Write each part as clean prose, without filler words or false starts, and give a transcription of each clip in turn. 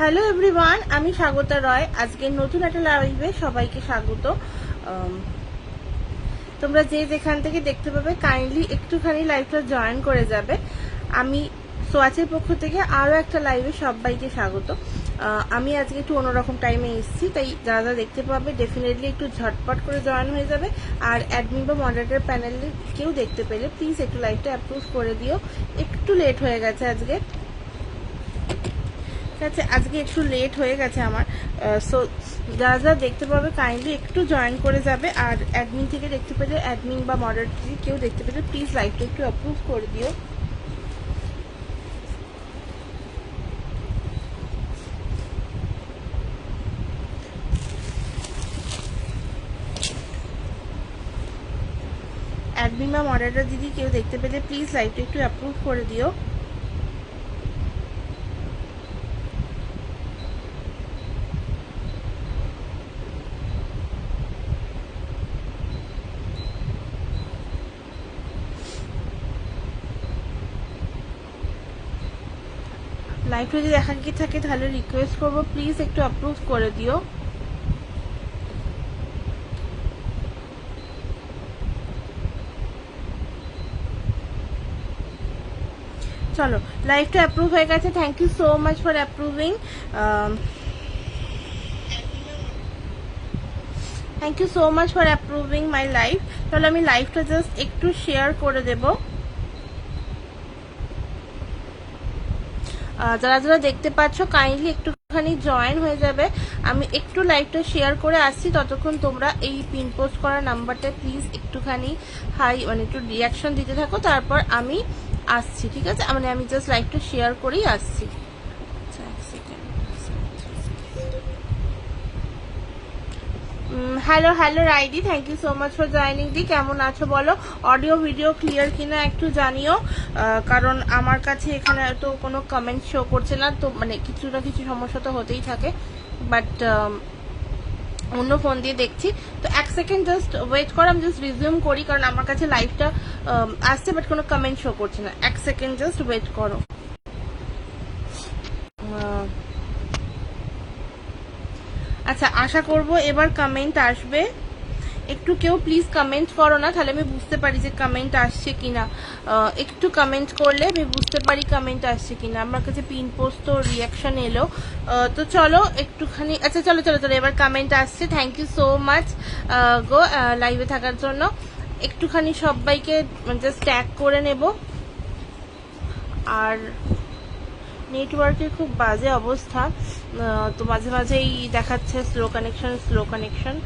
Hello everyone, আমি স্বাগতা রয়। আজকে নতুন একটা লাইভে সবাইকে স্বাগত। তোমরা যে যেখান থেকে দেখতে পাবে কাইন্ডলি একটুখানি লাইভটা জয়েন করে যাবে। আমি সোয়াচের পক্ষ থেকে আরও একটা লাইভে সবাইকে স্বাগত। আমি আজকে একটু অন্যরকম টাইমে এসেছি, তাই যারা যারা দেখতে পাবে ডেফিনেটলি একটু ঝটপট করে জয়েন হয়ে যাবে। আর অ্যাডমিন বা মডারেটর প্যানেলে কেউ দেখতে পেলে প্লিজ একটু লাইভটা অ্যাপ্রুভ করে দিও। একটু লেট হয়ে গেছে আজকে, ঠিক আছে? আজকে একটু লেট হয়ে গেছে আমার। সো যারা যারা দেখতে পাবে কাইন্ডলি একটু জয়েন করে যাবে। আর অ্যাডমিন থেকে দেখতে পেলে, অ্যাডমিন বা মডারেটর কেউ দেখতে পেলে প্লিজ লাইভটা একটু অ্যাপ্রুভ করে দিও। অ্যাডমিন বা মডারেটর দিদি কেউ দেখতে পেলে প্লিজ লাইভটা একটু অ্যাপ্রুভ করে দিও। লাইভটা যদি দেখা কি থাকে তাহলে রিকোয়েস্ট করবো প্লিজ একটু অ্যাপ্রুভ করে দিও। চলো, লাইভটা অ্যাপ্রুভ হয়ে গেছে। Thank you so much for approving. Thank you so much for approving my live. তাহলে আমি লাইভটা জাস্ট একটু শেয়ার করে দেবো। যারা যারা দেখতে পাচ্ছ কাইন্ডলি একটুখানি জয়েন হয়ে যাবে। আমি একটু লাইভটা শেয়ার করে আসছি, ততক্ষণ তোমরা এই পিন পোস্ট করা নাম্বারটা প্লিজ একটুখানি হাই মানে একটু রিয়াকশন দিতে থাকো, তারপর আমি আসছি, ঠিক আছে? মানে আমি জাস্ট লাইভটা শেয়ার করেই আসছি। হ্যালো হ্যালো রাইডি, thank you so much for joining দি। কেমন আছো বলো? অডিও ভিডিও ক্লিয়ার কিনা একটু জানিও, কারণ আমার কাছে এখানে তো কোনো কমেন্ট শো করছে না, তো মানে কিছু না কিছু সমস্যা তো হতেই থাকে। বাট অন্য ফোন দিয়ে দেখছি, তো এক সেকেন্ড জাস্ট ওয়েট করো, আমি জাস্ট রিজিউম করি, কারণ আমার কাছে লাইভটা আসছে বাট কোনো কমেন্ট শো করছে না। এক সেকেন্ড জাস্ট ওয়েট করো। আচ্ছা, আশা করব এবার কমেন্ট আসবে। একটু কেউ প্লিজ কমেন্ট করো না, তাহলে আমি বুঝতে পারি যে কমেন্ট আসছে কিনা। একটু কমেন্ট করলে আমি বুঝতে পারি কমেন্ট আসছে কিনা। আমার কাছে পিন পোস্ট তো রিয়াকশন এলো। তো চলো একটুখানি, আচ্ছা চলো চলো চলো, এবার কমেন্ট আসছে। থ্যাংক ইউ সো মাচ গো লাইভে থাকার জন্য। একটুখানি সবাইকে জাস্ট ট্যাগ করে নেব। আর নেটওয়ার্কের খুব বাজে অবস্থা, তো মাঝে মাঝেই দেখাচ্ছে স্লো কানেকশন স্লো কানেকশন।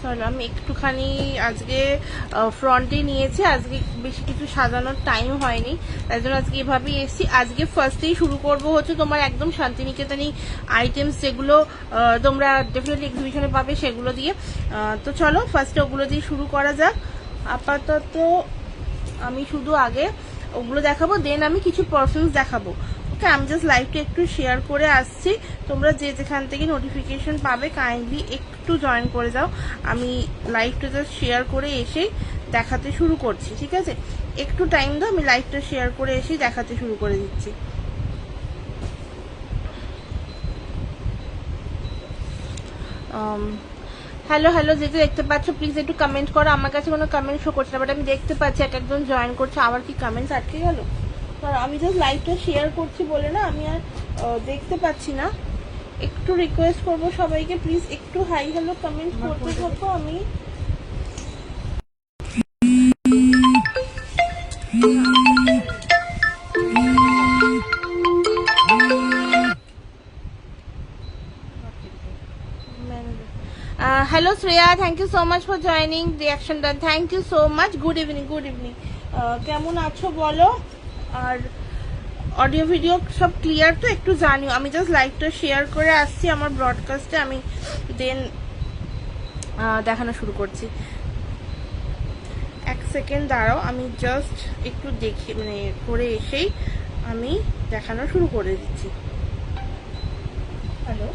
চলো, আমি একটুখানি আজকে ফ্রন্টে নিয়েছি, আজকে বেশি কিছু সাজানোর টাইম হয়নি, তাই জন্য আজকে এভাবেই এসেছি। আজকে ফার্স্টেই শুরু করব হচ্ছে তোমার একদম শান্তিনিকেতনী আইটেমস, যেগুলো তোমরা ডেফিনেটলি এক্সিবিশনে পাবে সেগুলো দিয়ে। তো চলো ফার্স্টে ওগুলো দিয়ে শুরু করা যাক। আপাতত আমি শুধু আগে ওগুলো দেখাবো, দেন আমি কিছু পারফিউমস দেখাবো। ওকে, আমি জাস্ট লাইভটা একটু শেয়ার করে আসছি। তোমরা যে যেখান থেকে নোটিফিকেশন পাবে কাইন্ডলি একটু জয়েন করে যাও। আমি লাইভটা জাস্ট শেয়ার করে এসেই দেখাতে শুরু করছি, ঠিক আছে? একটু টাইম দাও, আমি লাইভটা শেয়ার করে এসেই দেখাতে শুরু করে দিচ্ছি। হ্যালো হ্যালো, যেটা দেখতে পাচ্ছ প্লিজ একটু কমেন্ট করো। আমার কাছে কোনো কমেন্ট শো করছে না, বাট আমি দেখতে পাচ্ছি এক একজন জয়েন করছে। আবার কি কমেন্টস আটকে গেল? আমি জাস্ট লাইভটা শেয়ার করছি বলে না, আমি আর দেখতে পাচ্ছি না। একটু রিকোয়েস্ট করবো সবাইকে প্লিজ একটু হাই হ্যালো কমেন্ট করতে থাকো। আমি hello Shreya, thank you so much for joining. Reaction done, thank you so much. Good evening, good evening. কেমন আছো বলো? আর অডিও ভিডিও সব ক্লিয়ার তো একটু জানিও। আমি জাস্ট লাইভটা শেয়ার করে আসছি আমার ব্রডকাস্টে, আমি দেন দেখানো শুরু করছি। এক সেকেন্ড দাঁড়াও, আমি জাস্ট একটু দেখি মানে করে এসেই আমি দেখানো শুরু করে দিচ্ছি। হ্যালো,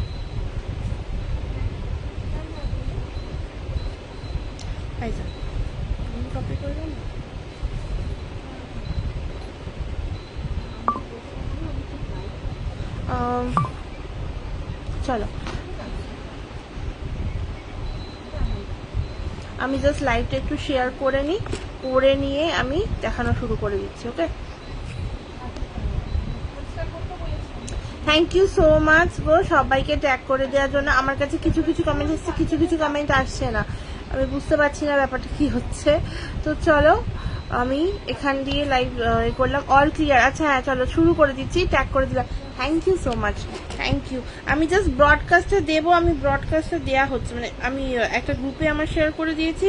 কপি করলাম। চলো আমি জাস্ট লাইভটা একটু শেয়ার করে নিই, করে নিয়ে আমি দেখানো শুরু করে দিচ্ছি। ওকে, থ্যাংক ইউ সো মাচ গো সবাইকে ট্যাগ করে দেওয়ার জন্য। আমার কাছে কিছু কিছু কমেন্ট এসছে, কিছু কিছু কমেন্ট আসছে না, আমি বুঝতে পারছি না ব্যাপারটা কি হচ্ছে। তো চলো আমি এখান দিয়ে লাইভ করলাম, অল ক্লিয়ার। আচ্ছা হ্যাঁ চলো শুরু করে দিচ্ছি, ট্যাগ করে দিলাম। Thank you so much, thank you. আমি জাস্ট ব্রডকাস্টে দেবো, আমি ব্রডকাস্টে দেওয়া হচ্ছে, মানে আমি একটা গ্রুপে আমার শেয়ার করে দিয়েছি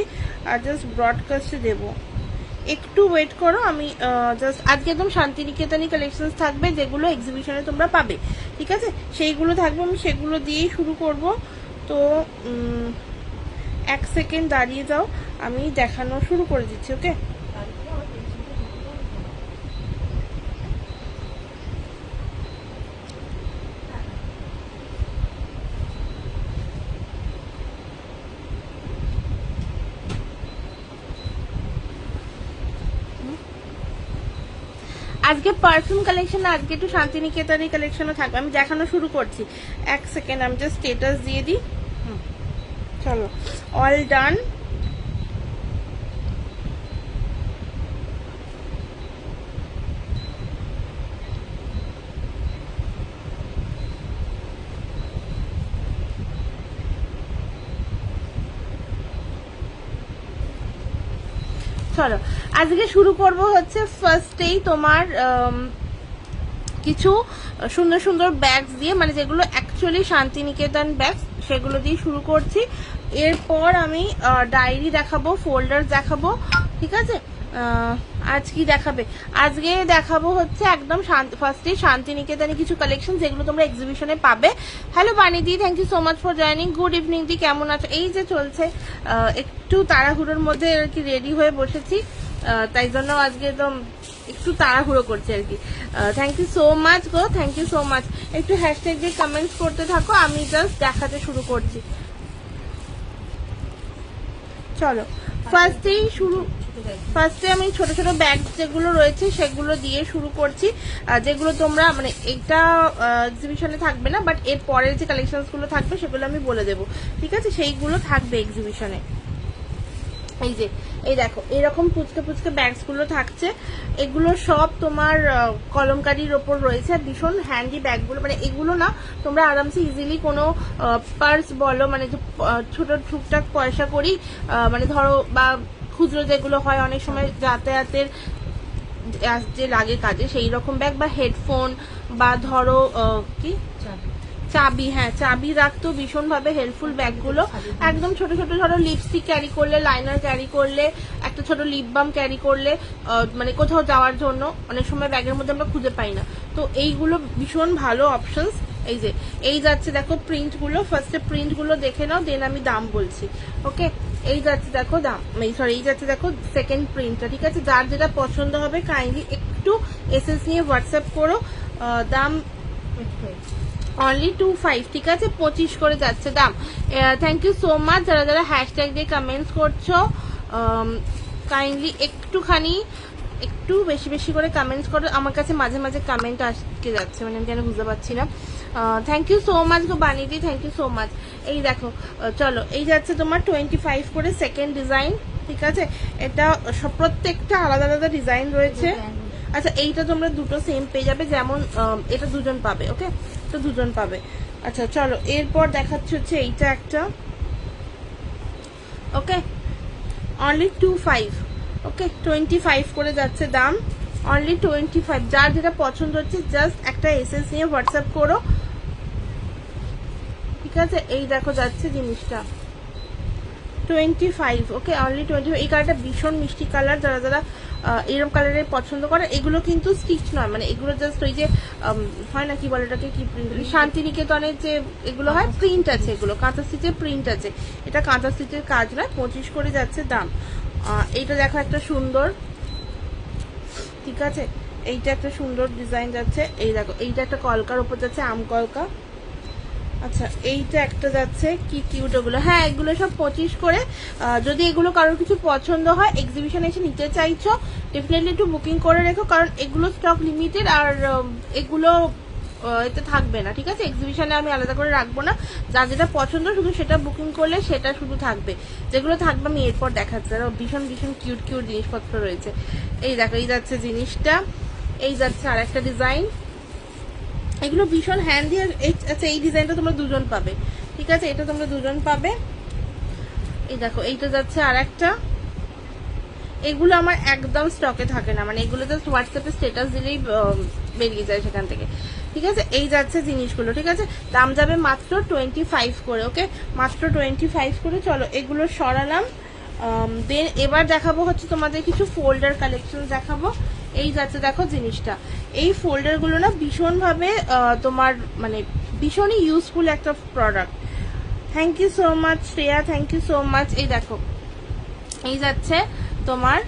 আর জাস্ট ব্রডকাস্টে দেবো, একটু ওয়েট করো। আমি জাস্ট আজকে একদম শান্তিনিকেতনী কালেকশনস থাকবে যেগুলো এক্সিবিশনে তোমরা পাবে, ঠিক আছে, সেইগুলো থাকবে, আমি সেগুলো দিয়েই শুরু করব। তো 1 সেকেন্ড দাঁড়িয়ে যাও, আমি দেখানো শুরু করে দিচ্ছি। ওকে, আজকে পারফিউম কালেকশন, আজকে একটু শান্তিনিকেতনী কালেকশনও থাকবে, আমি দেখানো শুরু করছি। 1 সেকেন্ড আমি জাস্ট স্টেটাস দিয়ে দিই। চলো, অল ডান। চলো আজকে শুরু করব হচ্ছে ফার্স্টেই তোমার কিছু সুন্দর সুন্দর ব্যাগস দিয়ে, মানে যেগুলো অ্যাকচুয়ালি শান্তিনিকেতন ব্যাগস, সেগুলো দিয়ে শুরু করছি। এরপর আমি ডায়েরি দেখাবো, ফোল্ডার দেখাবো, ঠিক আছে। আজ কি দেখাবে, আজকে দেখাবো হচ্ছে একদম ফার্স্টে শান্তিনিকেতনে কিছু কালেকশন যেগুলো তোমরা এক্সিবিশনে পাবে। হ্যালো বানিদি, thank you so much for joining. Good evening দি, কেমন আছো? এই যে চলছে, একটু তাড়াহুড়োর মধ্যে আর কি রেডি হয়ে বসেছি, তাই জন্য আজকে একদম একটু তাড়াহুড়ো করছি আর কি। থ্যাংক ইউ সো মাচ গো, থ্যাংক ইউ সো মাচ। একটু হ্যাশট্যাগ দিয়ে কমেন্টস করতে থাকো, আমি জাস্ট দেখাতে শুরু করছি। চলো ফার্স্টে আমি ছোট ছোট ব্যাগ যেগুলো রয়েছে সেগুলো দিয়ে শুরু করছি, যেগুলো তোমরা মানে এটা এক্সিবিশনে থাকবে না, বাট এর পরের যে কালেকশনস গুলো থাকবে সেগুলো আমি বলে দেবো, ঠিক আছে, সেইগুলো থাকবে এক্সিবিশনে। এই যে এই দেখো এরকম পুচকে পুচকে ব্যাগস গুলো থাকছে, এগুলো সব তোমার কলমকারির ওপর রয়েছে, আর ভীষণ হ্যান্ডি ব্যাগগুলো, মানে এগুলো না তোমরা আরামসে ইজিলি কোনো পার্স বলো, মানে যে ছোট টুকটাক পয়সা করি, মানে ধরো বা খুচরো যেগুলো হয় অনেক সময় যাতায়াতের যে লাগে কাজে, সেই রকম ব্যাগ, বা হেডফোন, বা ধরো কি চাবি, হ্যাঁ চাবি রাখতেও ভীষণভাবে হেল্পফুল ব্যাগগুলো। একদম ছোট ছোট ধরো লিপস্টিক ক্যারি করলে, লাইনার ক্যারি করলে, একটা ছোট লিপ বাম ক্যারি করলে, মানে কোথাও যাওয়ার জন্য অনেক সময় ব্যাগের মধ্যে আমরা খুঁজে পাই না, তো এইগুলো ভীষণ ভালো অপশনস। এই যে এই যাচ্ছে দেখো প্রিন্টগুলো, ফার্স্টে প্রিন্টগুলো দেখে নাও, দেন আমি দাম বলছি। ওকে, এই যাচ্ছে দেখো দাম, এই যাচ্ছে দেখো সেকেন্ড প্রিন্টটা, ঠিক আছে। যার যেটা পছন্দ হবে কাইন্ডলি একটু এসএস নিয়ে হোয়াটসঅ্যাপ করো। দাম অনলি 25, ঠিক আছে, 25 করে যাচ্ছে দাম। থ্যাংক ইউ সো মাচ যারা যারা হ্যাশট্যাগ দিয়ে কমেন্টস করছো, কাইন্ডলি একটুখানি একটু বেশি বেশি করে কমেন্টস করো, আমার কাছে মাঝে মাঝে কমেন্ট আটকে যাচ্ছে, মানে আমি কেন বুঝতে পারছি না। থ্যাংক ইউ সো মাচ গো বানিদি, থ্যাংক ইউ সো মাচ। এই দেখো চলো এই যাচ্ছে তোমার 25 করে সেকেন্ড ডিজাইন, ঠিক আছে। এটা প্রত্যেকটা আলাদা আলাদা ডিজাইন রয়েছে। আচ্ছা এইটা তোমরা দুটো সেম পেয়ে যাবে, যেমন এটা দুজন পাবে, ওকে, তো দুজন পাবে। আচ্ছা চলো এরপর দেখাচ্ছি হচ্ছে এইটা একটা, ওকে, অনলি 25, ওকে 25 করে যাচ্ছে দাম, অনলি 25। যার যেটা পছন্দ হচ্ছে জাস্ট একটা এসএস নিয়ে হোয়াটসঅ্যাপ করো, ঠিক আছে। এই দেখো যাচ্ছে জিনিসটা 25, ওকে, অনলি 25। এই কালারটা ভীষণ মিষ্টি কালার, যারা যারা এরকম কালারের পছন্দ করে, এগুলো কিন্তু স্টিচ নয়, মানে এগুলো জাস্ট ওই যে হয় না কি বলে এটাকে, কি প্রিন্ট, শান্তিনিকেতনের যে এগুলো হয় প্রিন্ট আছে, এগুলো কাঁথা স্টিচের প্রিন্ট আছে, এটা কাঁথা স্টিচের কাজ নয়। 25 করে যাচ্ছে দাম। এইটা দেখো একটা সুন্দর, ঠিক আছে, এইটা একটা সুন্দর ডিজাইন যাচ্ছে। এই দেখো এইটা একটা কলকার উপর যাচ্ছে, আম কলকা। আচ্ছা এইটা একটা যাচ্ছে, কি কিউট ওগুলো, হ্যাঁ এগুলো সব 25 করে। যদি এগুলো কারোর কিছু পছন্দ হয়, এক্সিবিশনে এসে নিতে চাইছো, ডেফিনেটলি একটু বুকিং করে রেখো, কারণ এগুলো স্টক লিমিটেড, আর এগুলো এতে থাকবে না, ঠিক আছে? এক্সিবিশনে আমি আলাদা করে রাখবো না, যার যেটা পছন্দ শুধু সেটা বুকিং করলে সেটা শুধু থাকবে, যেগুলো থাকবে আমি এরপর দেখাচ্ছি। আর ভীষণ ভীষণ কিউট কিউট জিনিসপত্র রয়েছে। এই দেখো, এই যাচ্ছে জিনিসটা, এই যাচ্ছে আর একটা ডিজাইন, এগুলো ভীষণ হ্যান্ডি। আচ্ছা, এই ডিজাইনটা তোমরা দুজন পাবে, ঠিক আছে? এটা তোমরা দুজন পাবে। এই দেখো, এইটা যাচ্ছে আর একটা, এগুলো আমার একদম স্টকে থাকে না, মানে এগুলো জাস্ট হোয়াটসঅ্যাপে স্ট্যাটাস দিলেই বেরিয়ে যায় সেখান থেকে, ঠিক আছে? এই যাচ্ছে জিনিসগুলো, ঠিক আছে? দাম যাবে মাত্র 25 করে, ওকে? মাত্র 25 করে। চলো এগুলো সরালাম। দেন এবার দেখাবো হচ্ছে তোমাদের কিছু ফোল্ডার কালেকশন দেখাবো। এই যাচ্ছে দেখো জিনিসটা, এই ফোল্ডারগুলো না ভীষণভাবে তোমার মানে ভীষণই ইউজফুল একটা product. Thank you so much Shreya, thank you so much. এই দেখো, এই যাচ্ছে তোমার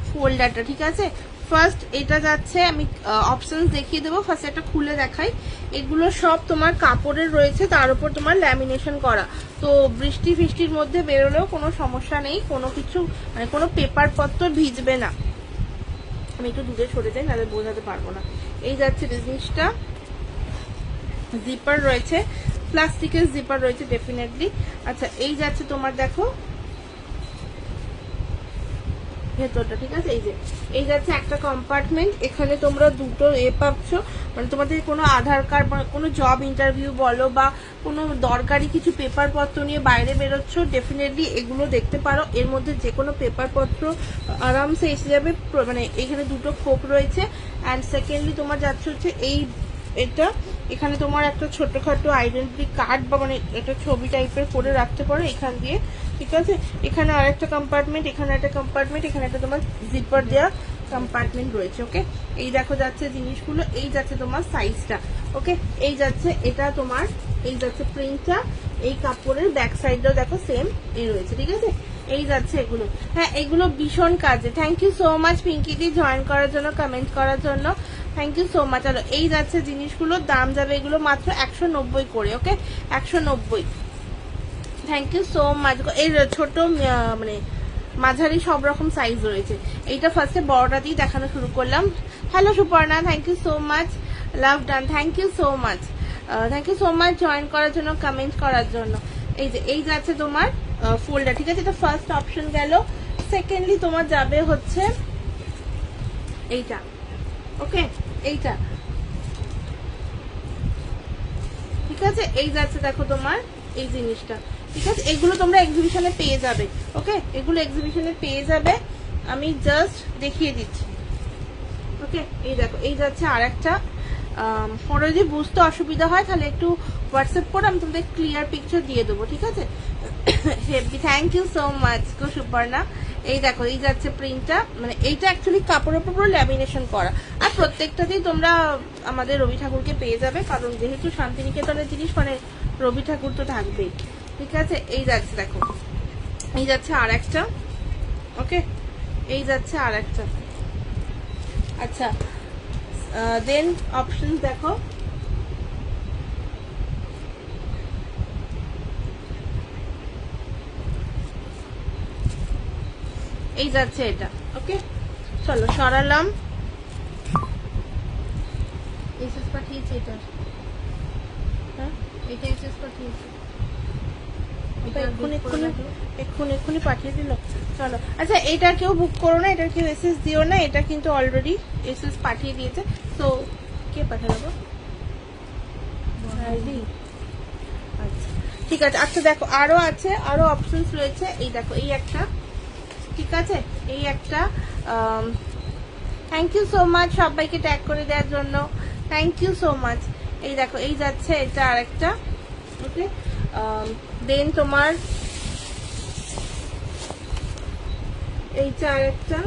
ফোল্ডারটা, ঠিক আছে? ফার্স্ট এটা যাচ্ছে, আমি অপশনস দেখিয়ে দেবো, ফার্স্ট একটা খুলে দেখাই। এগুলো সব তোমার কাপড়ের রয়েছে, তার উপর তোমার ল্যামিনেশন করা, তো বৃষ্টি ফিষ্টির মধ্যে বেরোলেও কোনো সমস্যা নেই, কোনো কিছু মানে কোনো পেপার পত্র ভিজবে না। আমি একটু দূরে সরে যাই, নাহলে বোঝাতে পারবো না। এই যাচ্ছে জিনিসটা, জিপার রয়েছে, প্লাস্টিকের জিপার রয়েছে ডেফিনেটলি। আচ্ছা, এই যাচ্ছে তোমার দেখো ভেতরটা, ঠিক আছে? এই যে এই যাচ্ছে একটা কম্পার্টমেন্ট, এখানে তোমরা দুটো পাচ্ছ, মানে তোমাদের কোনো আধার কার্ড বা কোনো জব ইন্টারভিউ বলো বা কোনো দরকারি কিছু পেপার পত্র নিয়ে বাইরে বেরোচ্ছ, ডেফিনেটলি এগুলো দেখতে পারো। এর মধ্যে যে কোনো পেপার পত্র আরামসে এসে যাবে, মানে এখানে দুটো খোপ রয়েছে। অ্যান্ড সেকেন্ডলি তোমার যাচ্ছে হচ্ছে এই এটা, এখানে তোমার একটা ছোটখাটো আইডেন্টি কার্ড বা মানে একটা ছবি টাইপের করে রাখতে পারো এখান দিয়ে, ঠিক আছে? এখানে আরেকটা কম্পার্টমেন্ট, এখানে একটা কম্পার্টমেন্ট, এখানে একটা তোমার জিপার দেওয়া কম্পার্টমেন্ট রয়েছে, ওকে? এই দেখো যাচ্ছে জিনিসগুলো, এই যাচ্ছে তোমার সাইজটা, ওকে? এই যাচ্ছে এটা তোমার, এই যাচ্ছে প্রিন্টটা, এই কাপড়ের ব্যাক সাইডটাও দেখো সেম এই রয়েছে, ঠিক আছে? এই যাচ্ছে এগুলো, হ্যাঁ এগুলো ভীষণ কাজে। Thank you so much Pinki দি জয়েন করার জন্য, কমেন্ট করার জন্য, থ্যাংক ইউ সো মাচ। চলো এই যাচ্ছে জিনিসগুলো, দাম যাবে এগুলো মাত্র 190 করে, okay? 190। Thank you so much. এই ছোট মানে মাঝারি সব রকম সাইজ রয়েছে। এইটা ফার্স্টে বড়টাতেই দেখানো শুরু করলাম। Hello Suparna, thank you so much, love done, thank you so much, thank you so much join করার জন্য, কমেন্ট করার জন্য। এই যে এই যাচ্ছে তোমার ফোল্ডার, ঠিক আছে? এটা ফার্স্ট অপশন গেল। সেকেন্ডলি তোমার যাবে হচ্ছে এইটা, ওকে? এইটা, ঠিক আছে? এই যাচ্ছে দেখো তোমার এই জিনিসটা, ঠিক আছে? এগুলো তোমরা এক্সিবিশনে পেয়ে যাবে, ওকে? এগুলো এক্সিবিশনে পেয়ে যাবে, আমি জাস্ট দেখিয়ে দিচ্ছি, ওকে? এই দেখো, এই যাচ্ছে আর একটা। পরে যদি বুঝতে অসুবিধা হয় তাহলে একটু হোয়াটসঅ্যাপ করে আমি তোমাদের ক্লিয়ার পিকচার দিয়ে দেবো, ঠিক আছে? থ্যাংক ইউ সো মাচ গো সুপর্ণা। এই দেখো, এই যাচ্ছে প্রিন্টটা, মানে এইটা অ্যাকচুয়ালি কাপড়ের উপর পুরো ল্যামিনেশন করা, আর প্রত্যেকটাতেই তোমরা আমাদের রবি ঠাকুরকে পেয়ে যাবে, কারণ যেহেতু শান্তিনিকেতনের জিনিস মানে রবি ঠাকুর তো থাকবেই, ঠিক আছে? এই যাচ্ছে দেখো, এই যাচ্ছে আর একটা, ওকে? এই যাচ্ছে আর একটা। আচ্ছা, দেন অপশন দেখো, এই যাচ্ছে এটা, ওকে? চলো সরালাম। এসএস পাঠিয়েছে এটা, হ্যাঁ এটা এসএস পাঠিয়েছে, এক্ষুনি পাঠিয়ে দিল। চলো, আচ্ছা এটা কেউ বুক করো না, এটা কেউ এসএস দিও না, এটা কিন্তু অলরেডি এসএস পাঠিয়ে দিয়েছে। তো কে পাঠাবো? আচ্ছা ঠিক আছে। আচ্ছা দেখো আরো আছে, আরো অপশনস রয়েছে। এই দেখো এই একটা, ঠিক আছে? এই একটা, থ্যাংক ইউ সো মাচ সবাইকে ট্যাগ করে দেওয়ার জন্য, থ্যাংক ইউ সো মাচ। এই দেখো এই যাচ্ছে এটা আরেকটা, ওকে? দেন তোমার এইটা আরেকটা,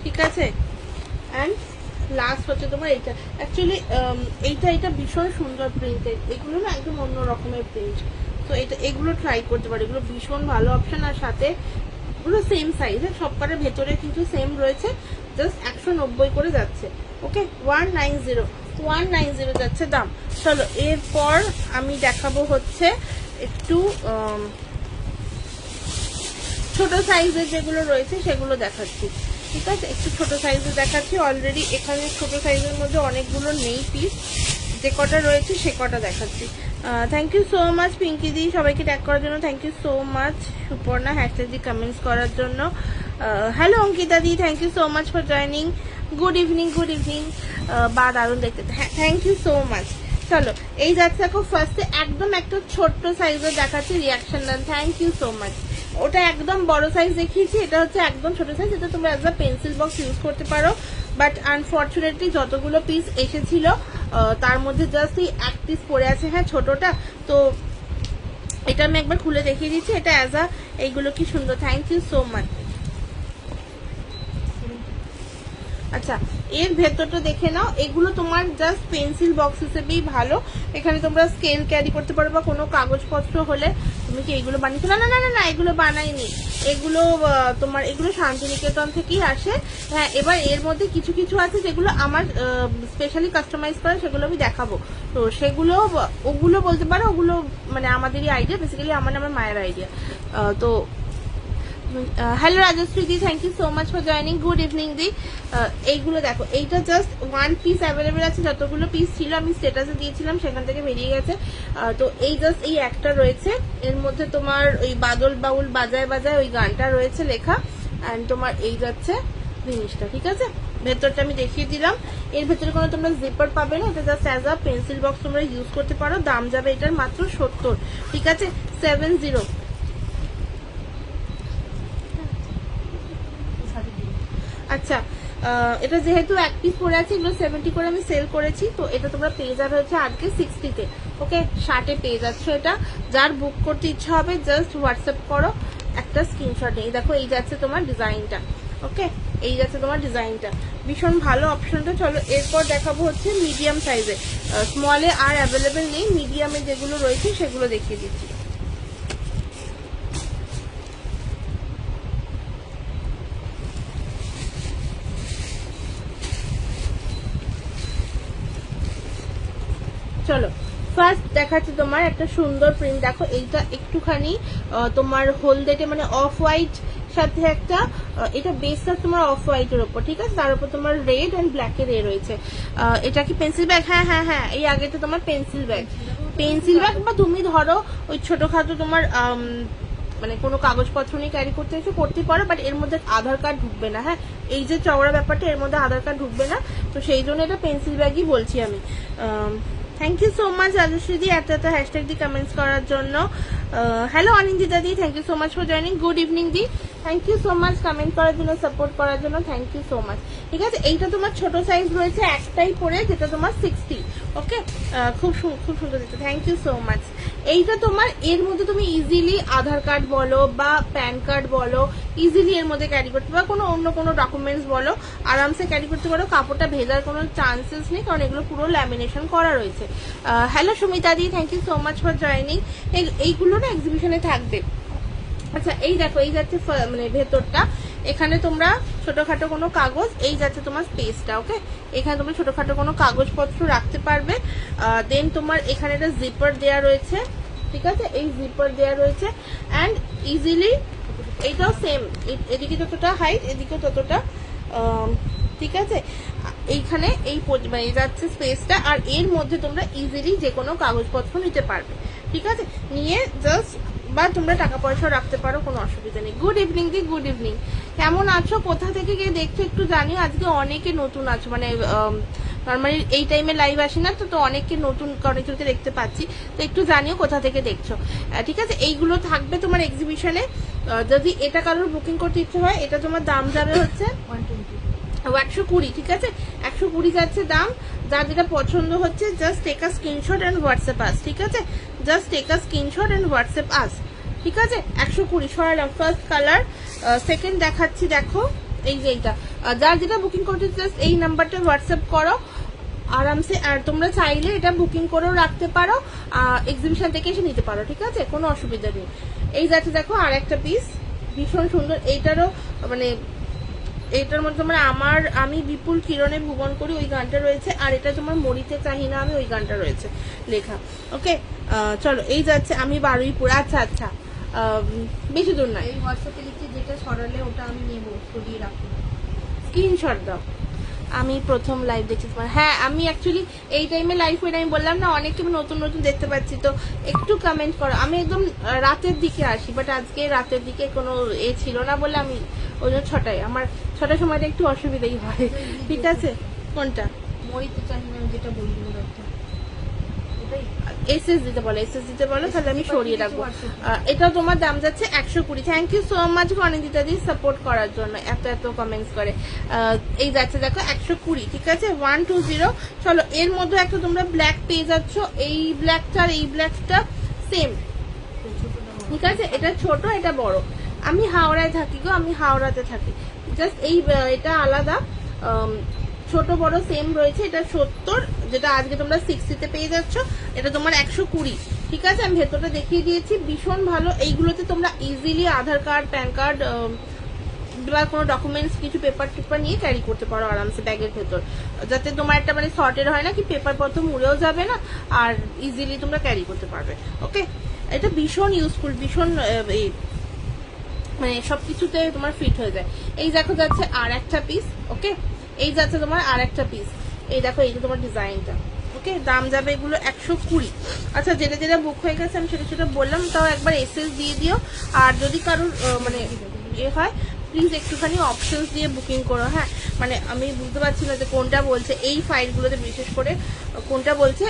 ঠিক আছে? অ্যান্ড লাস্ট হচ্ছে তোমার এইটা। অ্যাকচুয়ালি এইটা ভীষণ সুন্দর প্রিন্টেড, এগুলো না একদম অন্য রকমের প্রিন্ট, তো এটা এগুলো ট্রাই করতে পারো, এগুলো ভীষণ ভালো অপশন। আর সাথে এগুলো সেম সাইজ, সবকটার ভেতরে কিন্তু সেম রয়েছে, জাস্ট 190 করে যাচ্ছে, ওকে? 190 যাচ্ছে দাম। চলো এরপর আমি দেখাবো হচ্ছে একটু ছোট সাইজের যেগুলো রয়েছে সেগুলো দেখাচ্ছি। ঠিক আছে, একটু ছোট সাইজে দেখাচ্ছি। অলরেডি এখানে ছোট সাইজের মধ্যে অনেকগুলো নেই পিস, যে কটা রয়েছে সে কটা দেখাচ্ছি। Thank you so much Pinki দি, সবাইকে ট্যাগ করার জন্য thank you so much. Suparna hashtag দি কমেন্টস করার জন্য। হ্যালো অঙ্কিতা দি, thank you so much for joining. Good evening, good evening. বা দারুণ দেখতে, হ্যাঁ থ্যাংক ইউ সো মাচ। চলো এই যাচ্ছে দেখো, ফার্স্টে একদম একটা ছোট্ট সাইজের দেখাচ্ছি, reaction done, thank you so much. ওটা একদম বড় সাইজ দেখিয়েছি, এটা হচ্ছে একদম ছোট সাইজ। এটা তোমরা as a pencil box use করতে পারো, বাট আনফর্চুনেটলি যতগুলো পিস এসেছিল তার মধ্যে জাস্ট এই এক পিস পড়ে আছে, হ্যাঁ ছোটটা। তো এটা আমি একবার খুলে দেখিয়ে দিচ্ছি, এটা অ্যাজ আ, এইগুলো কি সুন্দর, থ্যাংক ইউ সো মাচ। আচ্ছা এর ভেতরটা দেখে নাও, এগুলো তোমার জাস্ট পেন্সিল বক্স হিসেবেই ভালো। এখানে তোমরা স্কেল ক্যারি করতে পারো, বা কোনো কাগজপত্র হলে। তুমি কি এগুলো বানিয়েছো? না না না না, এগুলো বানাইনি, এগুলো তোমার এগুলো শান্তিনিকেতন থেকেই আসে। হ্যাঁ এবার এর মধ্যে কিছু কিছু আছে যেগুলো আমার স্পেশালি কাস্টমাইজ করা, সেগুলো আমি দেখাবো। তো সেগুলো ওগুলো বলতে পারো, ওগুলো মানে আমাদেরই আইডিয়া, বেসিক্যালি আমার মায়ের আইডিয়া। তো হ্যালো রাজশ্রী দি, thank you so much for joining. Good evening দি। এইগুলো দেখো, এইটা জাস্ট ওয়ান পিস অ্যাভেলেবেল আছে, যতগুলো পিস ছিল আমি স্ট্যাটাসে দিয়েছিলাম সেখান থেকে বেরিয়ে গেছে। তো এই জাস্ট এই একটা রয়েছে, এর মধ্যে তোমার ওই বাদল বাউল বাজায় বাজায় ওই গানটা রয়েছে লেখা, অ্যান্ড তোমার এই যাচ্ছে জিনিসটা, ঠিক আছে। ভেতরটা আমি দেখিয়ে দিলাম, এর ভেতরে কোনো তোমরা জিপার পাবে না, এটা just as a pencil box তোমরা ইউজ করতে পারো। দাম যাবে এটার মাত্র 70, ঠিক আছে, 70। আচ্ছা এটা যেহেতু এক পিস পরে আছে, এগুলো 70 করে আমি সেল করেছি, তো এটা তোমরা পেয়ে যাবে হচ্ছে আজকে 60-তে। ওকে 60-এ পেয়ে যাচ্ছ এটা। যার বুক করতে ইচ্ছা হবে জাস্ট হোয়াটসঅ্যাপ করো, একটা স্ক্রিনশট নিয়ে দেখো, এই যাচ্ছে তোমার ডিজাইনটা। ওকে এই যাচ্ছে তোমার ডিজাইনটা, ভীষণ ভালো অপশনটা। চলো এরপর দেখাবো হচ্ছে মিডিয়াম সাইজে। স্মলে আর অ্যাভেলেবেল নেই, মিডিয়ামে যেগুলো রয়েছে সেগুলো দেখিয়ে দিচ্ছি। চলো ফার্স্ট দেখাচ্ছি তোমার একটা সুন্দর প্রিন্ট, দেখো এইটা একটুখানি তোমার হলদেটে মানে অফ হোয়াইট সাথে একটা, এটা বেসটা তোমার অফ হোয়াইটের ওপর, ঠিক আছে, তার উপর তোমার রেড অ্যান্ড ব্ল্যাকের রয়েছে। এটা কি পেন্সিল ব্যাগ? হ্যাঁ হ্যাঁ হ্যাঁ, এই আগেটা তোমার পেন্সিল ব্যাগ, পেন্সিল ব্যাগ, বা তুমি ধরো ওই ছোটখাটো তোমার মানে কোনো কাগজপত্র নিয়ে ক্যারি করতে এসে করতে পারো, বাট এর মধ্যে আধার কার্ড ঢুকবে না। হ্যাঁ এই যে চওড়া ব্যাপারটা, এর মধ্যে আধার কার্ড ঢুকবে না, তো সেই জন্য এটা পেন্সিল ব্যাগই বলছি আমি। Thank you so much Rajashree দি এত হ্যাশট্যাগ দি কমেন্টস করার জন্য। হ্যালো অনিন্দিতা দি, thank you so much for joining. Good evening দি, thank you so much comment করার জন্য, সাপোর্ট করার জন্য, থ্যাংক ইউ সো মাচ। ঠিক আছে এইটা তোমার ছোট সাইজ রয়েছে একটাই পরে, যেটা তোমার 60। ওকে খুব খুব সুন্দর দিচ্ছে, থ্যাংক ইউ সো মাচ। এইটা তোমার এর মধ্যে তুমি ইজিলি আধার কার্ড বলো বা প্যান কার্ড বলো, ইজিলি এর মধ্যে ক্যারি করতে পারো, কোনো অন্য কোনো ডকুমেন্টস বলো আরামসে ক্যারি করতে পারো। কাপড়টা ভেজার কোনো চান্সেস নেই, কারণ এগুলো পুরো ল্যামিনেশন করা রয়েছে। হ্যালো সুমিতা দি, thank you so much for joining. এইগুলো না এক্সিবিশনে থাকবে। আচ্ছা এই দেখো, এই যাচ্ছে মানে ভেতরটা, এখানে তোমরা ছোটখাটো কোনো কাগজ, এই যাচ্ছে তোমার স্পেসটা। ওকে এখানে তোমরা ছোটখাটো কোনো কাগজপত্র রাখতে পারবে। দেন তোমার এখানে একটা জিপার দেয়া রয়েছে, ঠিক আছে, এই জিপার দেয়া রয়েছে, অ্যান্ড ইজিলি এইটাও সেম, এদিকে যতটা হাইট এদিকেও ততটা, ঠিক আছে। এইখানে এই মানে যাচ্ছে স্পেসটা, আর এর মধ্যে তোমরা ইজিলি যে কোনো কাগজপত্র নিতে পারবে, ঠিক আছে, নিয়ে জাস্ট বা তোমরা টাকা পয়সা রাখতে পারো, কোনো অসুবিধা নেই। গুড ইভিনিং দি, গুড ইভিনিং, কেমন আছো, কোথা থেকে গিয়ে দেখছো একটু জানিও। আজকে অনেকে নতুন আছো, মানে নর্মালি এই টাইমে লাইভ আসি না, তো অনেককে নতুন অনেকজনকে দেখতে পাচ্ছি, তো একটু জানিও কোথা থেকে দেখছো, ঠিক আছে। এইগুলো থাকবে তোমার এক্সিবিশনে। যদি এটা কারোর বুকিং করতে ইচ্ছে হয়, এটা তোমার দাম যাবে হচ্ছে 120, ঠিক আছে, 120 যাচ্ছে দাম। যার যেটা পছন্দ হচ্ছে just take a screenshot and WhatsApp us, ঠিক আছে, just take a screenshot and WhatsApp us, ঠিক আছে। 120 সরালাম। ফার্স্ট কালার, সেকেন্ড দেখাচ্ছি, দেখো এই যে এইটা, যার যেটা বুকিং করতে জাস্ট এই নাম্বারটা হোয়াটসঅ্যাপ করো আরামসে। আর তোমরা চাইলে এটা বুকিং করেও রাখতে পারো, এক্সিবিশন থেকে এসে নিতে পারো, ঠিক আছে, কোনো অসুবিধা নেই। এই যাচ্ছে দেখো আর একটা পিস, ভীষণ সুন্দর। এইটারও মানে এইটার মধ্যে তোমার আমি বিপুল কিরণে ভুবন করি ওই গানটা রয়েছে, আর এটা তোমার মরিতে চাহি না আমি ওই গানটা রয়েছে লেখা। ওকে চলো এই যাচ্ছে আমি বারুইপুর। আচ্ছা আচ্ছা বেশি দূর না, এই হোয়াটসঅ্যাপে লিখছি, যেটা সরালে ওটা আমি নেবো, সরিয়ে রাখবো। স্ক্রিনশট দাও। আমি প্রথম লাইভ দেখছি তোমার। হ্যাঁ, আমি অ্যাকচুয়ালি এই টাইমে লাইভ হয়ে আমি বললাম না অনেককে নতুন নতুন দেখতে পাচ্ছি, তো একটু কমেন্ট করো। আমি একদম রাতের দিকে আসি, বাট আজকে রাতের দিকে কোনো ছিল না বলে আমি ওই জন্য 6টায়, আমার 6টার সময়টা একটু অসুবিধাই হয়। ঠিক আছে, কোনটা মরিতে চাই না যেটা বলবো একটা এসএস দিতে বলো, এসএস দিতে বলো, তাহলে আমি সরিয়ে রাখবো। এটা তোমার দাম যাচ্ছে 120। Thank you so much Anindita দি সাপোর্ট করার জন্য, এত এত কমেন্টস করে। এই যাচ্ছে দেখো 120, ঠিক আছে 120। চলো, এর মধ্যে একটা তোমরা ব্ল্যাক পেয়ে যাচ্ছ, এই ব্ল্যাকটা আর এই ব্ল্যাকটা সেম, ঠিক আছে। এটা ছোট, এটা বড়। আমি হাওড়ায় থাকি গো, আমি হাওড়াতে থাকি। জাস্ট এই এটা আলাদা, ছোট বড় সেম রয়েছে। এটা 70, যেটা আজকে তোমরা 60তে পেয়ে যাচ্ছ, এটা তোমার 120, ঠিক আছে। আমি ভেতরটা দেখিয়ে দিয়েছি, ভীষণ ভালো। এইগুলোতে তোমরা ইজিলি আধার কার্ড, প্যান কার্ড বা কোনো ডকুমেন্টস, কিছু পেপার টেপার নিয়ে ক্যারি করতে পারো আরামসে ব্যাগের ভেতর, যাতে তোমার একটা মানে সর্টেড হয় না, কি পেপার পত্র মুড়েও যাবে না, আর ইজিলি তোমরা ক্যারি করতে পারবে। ওকে, এটা ভীষণ ইউজফুল, ভীষণ মানে সবকিছুতে তোমার ফিট হয়ে যায়। এই দেখো যাচ্ছে আর একটা পিস, ওকে। এই যাচ্ছে তোমার আর একটা পিস, এই দেখো, এই যে তোমার ডিজাইনটা, ওকে। দাম যাবে এগুলো 120। আচ্ছা, যেটা যেটা বুক হয়ে গেছে আমি সেটা সেটা বললাম, তাও একবার এসএস দিয়ে দিও। আর যদি কারোর মানে এ হয়, প্লিজ একটুখানি অপশনস দিয়ে বুকিং করো। হ্যাঁ, মানে আমি বুঝতে পারছি না যে কোনটা বলছে, এই ফাইলগুলোতে বিশেষ করে কোনটা বলছে,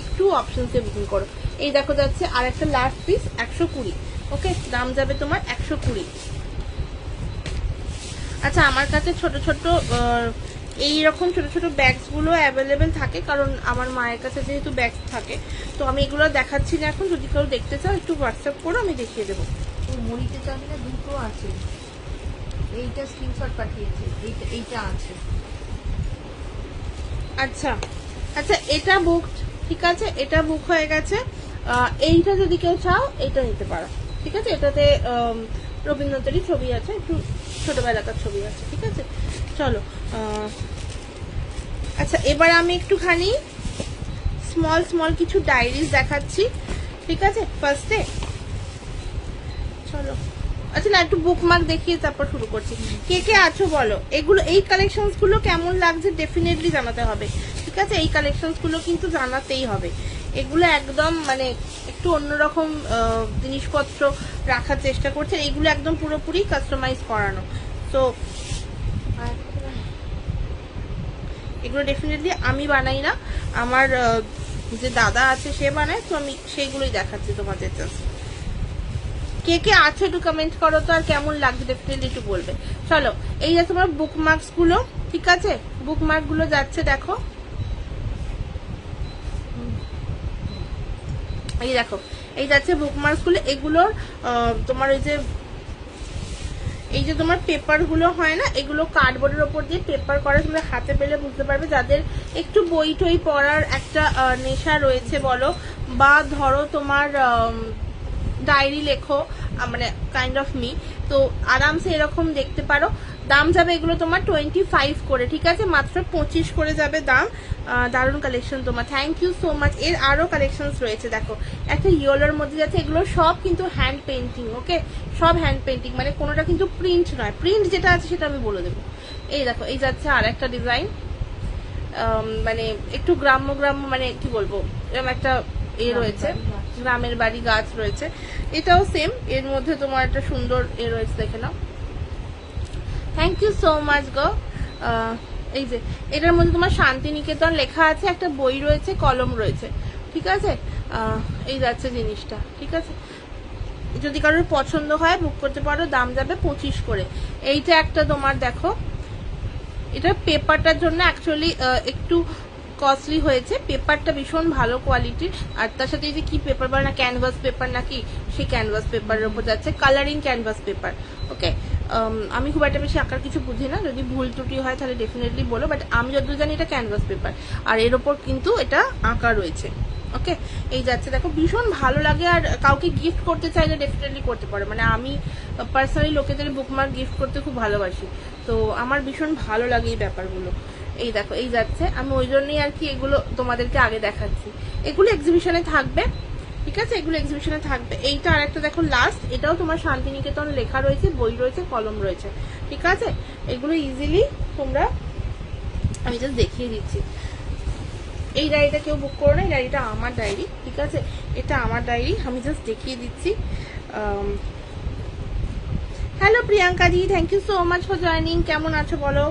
একটু অপশনস দিয়ে বুকিং করো। এই দেখো যাচ্ছে আর একটা লাস্ট পিস 120, ওকে। দাম যাবে তোমার 120। আচ্ছা, আমার কাছে ছোট ছোট এইরকম ছোট ছোট ব্যাগস গুলো অ্যাভেলেবেল থাকে, কারণ আমার মায়ের কাছে যেহেতু ব্যাগ থাকে, তো আমি এগুলো দেখাচ্ছি না এখন। যদি কেউ দেখতে চাও একটু হোয়াটসঅ্যাপ করো, আমি দেখিয়ে দেবো। মরিতে চাবি না দুটো আছে, এইটা স্ক্রিনশট পাঠিয়েছে, এইটা আছে। আচ্ছা আচ্ছা, এটা বুক, ঠিক আছে, এটা বুক হয়ে গেছে। এইটা যদি কেউ চাও এইটা নিতে পারো, ঠিক আছে। এটাতে রবীন্দ্রনাথেরই ছবি আছে, একটু ছোটবেলাকার ছবি আছে, ঠিক আছে। চলো, আচ্ছা এবার আমি একটুখানি স্মল স্মল কিছু ডায়েরিজ দেখাচ্ছি, ঠিক আছে ফার্স্টে। চলো, আচ্ছা না, একটু বুকমার্ক দেখিয়ে তারপর শুরু করছি। কে কে আছো বলো, এগুলো এই কালেকশনস গুলো কেমন লাগছে ডেফিনেটলি জানাতে হবে, ঠিক আছে। এই কালেকশনস গুলো কিন্তু জানাতেই হবে। এগুলো একদম মানে একটু অন্যরকম জিনিসপত্র রাখার চেষ্টা করছে, এগুলো একদম পুরোপুরি কাস্টমাইজ করানো। তো এগুলো ডেফিনেটলি আমি বানাই না, আমার যে দাদা আছে সে বানায়, তো আমি সেইগুলোই দেখাচ্ছি তোমাদের জাস্ট। কে কে আছো একটু কমেন্ট করো তো, আর কেমন লাগছে ডেফিনেটলি একটু বলবে। চলো, এই যে তোমার বুকমার্কস গুলো, ঠিক আছে, বুকমার্ক গুলো যাচ্ছে দেখো, এই দেখো, এই যাচ্ছে বুকমার্কস গুলো। এগুলোর তোমার ওই যে এই যে তোমার পেপার গুলো হয় না, এগুলো কার্ডবোর্ডের ওপর দিয়ে পেপার করা, তোমরা হাতে পেলে বুঝতে পারবে। যাদের একটু বই টই পড়ার একটা নেশা রয়েছে বলো, বা ধরো তোমার ডায়েরি লেখো, মানে কাইন্ড অফ মি, তো আরামসে এরকম দেখতে পারো। দাম যাবে এগুলো তোমার 25 করে, ঠিক আছে, মাত্র 25 করে যাবে দাম। দারুণ কালেকশন তোমার, থ্যাংক ইউ সো মাচ। এর আরো কালেকশন রয়েছে দেখো, একটা ইয়েলোর মধ্যে যাচ্ছে, এগুলো সব কিন্তু হ্যান্ড পেন্টিং, ওকে, সব হ্যান্ড পেন্টিং, মানে কোনোটা কিন্তু প্রিন্ট নয়। প্রিন্ট যেটা আছে সেটা আমি বলে দেবো। এই দেখো, এই যাচ্ছে আর একটা ডিজাইন, মানে একটু গ্রাম্য গ্রাম্য, মানে কি বলবো, এরকম একটা এ রয়েছে, গ্রামের বাড়ি গাছ রয়েছে। এটাও সেম, এর মধ্যে তোমার একটা সুন্দর এ রয়েছে, দেখে নাও। থ্যাংক ইউ সো মাচ গো। এই যে এটার মধ্যে তোমার শান্তিনিকেতন লেখা আছে, একটা বই রয়েছে, কলম রয়েছে, ঠিক আছে। এই যাচ্ছে জিনিসটা, ঠিক আছে। যদি কারোর পছন্দ হয় বুক করতে পারো, দাম যাবে 25 করে। এইটা একটা তোমার দেখো, এটা পেপারটার জন্য অ্যাকচুয়ালি একটু কস্টলি হয়েছে, পেপারটা ভীষণ ভালো কোয়ালিটির। আর তার সাথে এই যে কি পেপার বলে না, ক্যানভাস পেপার নাকি, সেই ক্যানভাস পেপারের উপর যাচ্ছে, কালারিং ক্যানভাস পেপার, ওকে। আমি খুব একটা বেশি আঁকার কিছু বুঝি না, যদি ভুল ত্রুটি হয় তাহলে ডেফিনেটলি বলো, বাট আমি যতদূর জানি এটা ক্যানভাস পেপার, আর এর ওপর কিন্তু এটা আঁকা রয়েছে, ওকে। এই যাচ্ছে দেখো, ভীষণ ভালো লাগে। আর কাউকে গিফট করতে চাইলে ডেফিনেটলি করতে পারো, মানে আমি পার্সোনালি লোকেদের বুকমার্ক গিফট করতে খুব ভালোবাসি, তো আমার ভীষণ ভালো লাগে এই ব্যাপারগুলো। এই দেখো, এই যাচ্ছে, আমি ওই জন্যই আর কি এগুলো তোমাদেরকে আগে দেখাচ্ছি। এগুলো এক্সিবিশনে থাকবে, ঠিক আছে, এগুলো এক্সিবিশনে থাকবে। এইটা আর একটা দেখো লাস্ট, এটাও তোমার শান্তিনিকেতন লেখা রয়েছে, বই রয়েছে, কলম রয়েছে, ঠিক আছে। এগুলো ইজিলি তোমরা, আমি জাস্ট দেখিয়ে দিচ্ছি। এই ডায়েরিটা কেউ বুক করো না, এই ডায়েরিটা আমার ডায়েরি, ঠিক আছে, এটা আমার ডায়েরি, আমি জাস্ট দেখিয়ে দিচ্ছি। Hello Priyanka ji, thank you so much for joining. কেমন আছো বলো,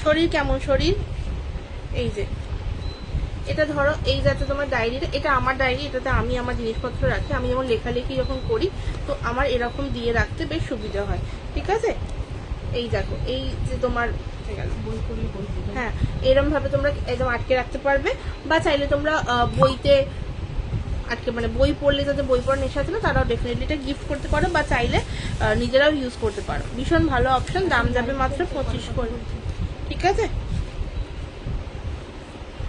শরীর কেমন শরীর? এই যে এটা ধরো, এই যাচ্ছে তোমার ডায়েরিটা, এটা আমার ডায়েরি, এটাতে আমি আমার জিনিসপত্র রাখি। আমি যেমন লেখালেখি যখন করি তো আমার এরকম দিয়ে রাখতে বেশ সুবিধা হয়, ঠিক আছে। এই দেখো, এই যে তোমার বই পড়লে বই পড়বে। হ্যাঁ, এরকম ভাবে তোমরা একদম আটকে রাখতে পারবে, বা চাইলে তোমরা বইতে আটকে, মানে বই পড়লে যাতে বই পড়ার নেশা আছে না তারাও ডেফিনেটলি এটা গিফট করতে পারো, বা চাইলে নিজেরাও ইউজ করতে পারো। ভীষণ ভালো অপশন, দাম যাবে মাত্র 25 করে, ঠিক আছে।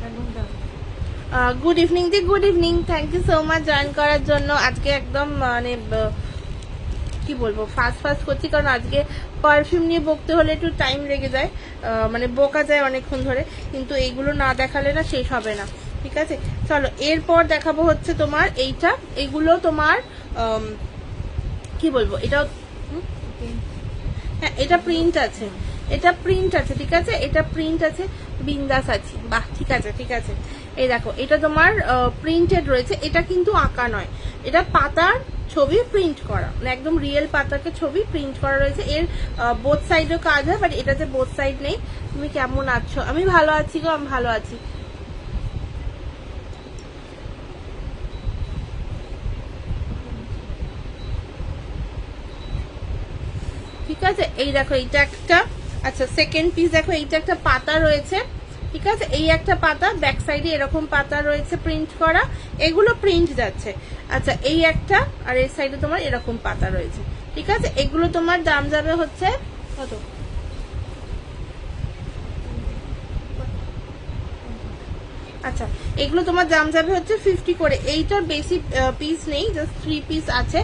একদম দাম। গুড ইভিনিং দি, good evening, thank you so much join করার জন্য। আজকে একদম মানে কি বলবো, ফাস্ট ফাস্ট করছি, কারণ আজকে পারফিউম নিয়ে বকতে হলে একটু টাইম লেগে যায়, মানে বকা যায় অনেকক্ষণ ধরে, কিন্তু এইগুলো না দেখালে না শেষ হবে না, ঠিক আছে। চলো এরপর দেখাবো হচ্ছে তোমার এইটা, এগুলো তোমার কি বলবো, এটা হ্যাঁ এটা প্রিন্ট আছে, এটা প্রিন্ট আছে, ঠিক আছে, এটা প্রিন্ট আছে, বিন্দাস আছে, বাহ ঠিক আছে ঠিক আছে। এই দেখো, এটা তোমার প্রিন্টেড রয়েছে, এটা কিন্তু আঁকা নয়, এটা পাতার ছবি প্রিন্ট করা, মানে একদম রিয়েল পাতাকে ছবি প্রিন্ট করা রয়েছে। এর বোথ সাইডেও কাজ হয়, বাট এটাতে বোথ সাইড নেই। তুমি কেমন আছো? আমি ভালো আছি গো, আমি ভালো আছি। ঠিক আছে, এই দেখো এইটা একটা, আচ্ছা সেকেন্ড পিস দেখো, এইটা একটা পাতা রয়েছে, ঠিক আছে, এই একটা পাতা, ব্যাক সাইডে এরকম পাতা রয়েছে প্রিন্ট করা, এগুলো প্রিন্ট যাচ্ছে। আচ্ছা এই একটা, আর এই সাইডে তোমার এরকম পাতা রয়েছে, ঠিক আছে। এগুলো তোমার দাম যাবে হচ্ছে কত? আচ্ছা এগুলো তোমার দাম যাবে হচ্ছে 50 করে। এইটার বেশি পিস নেই, জাস্ট 3 পিস আছে।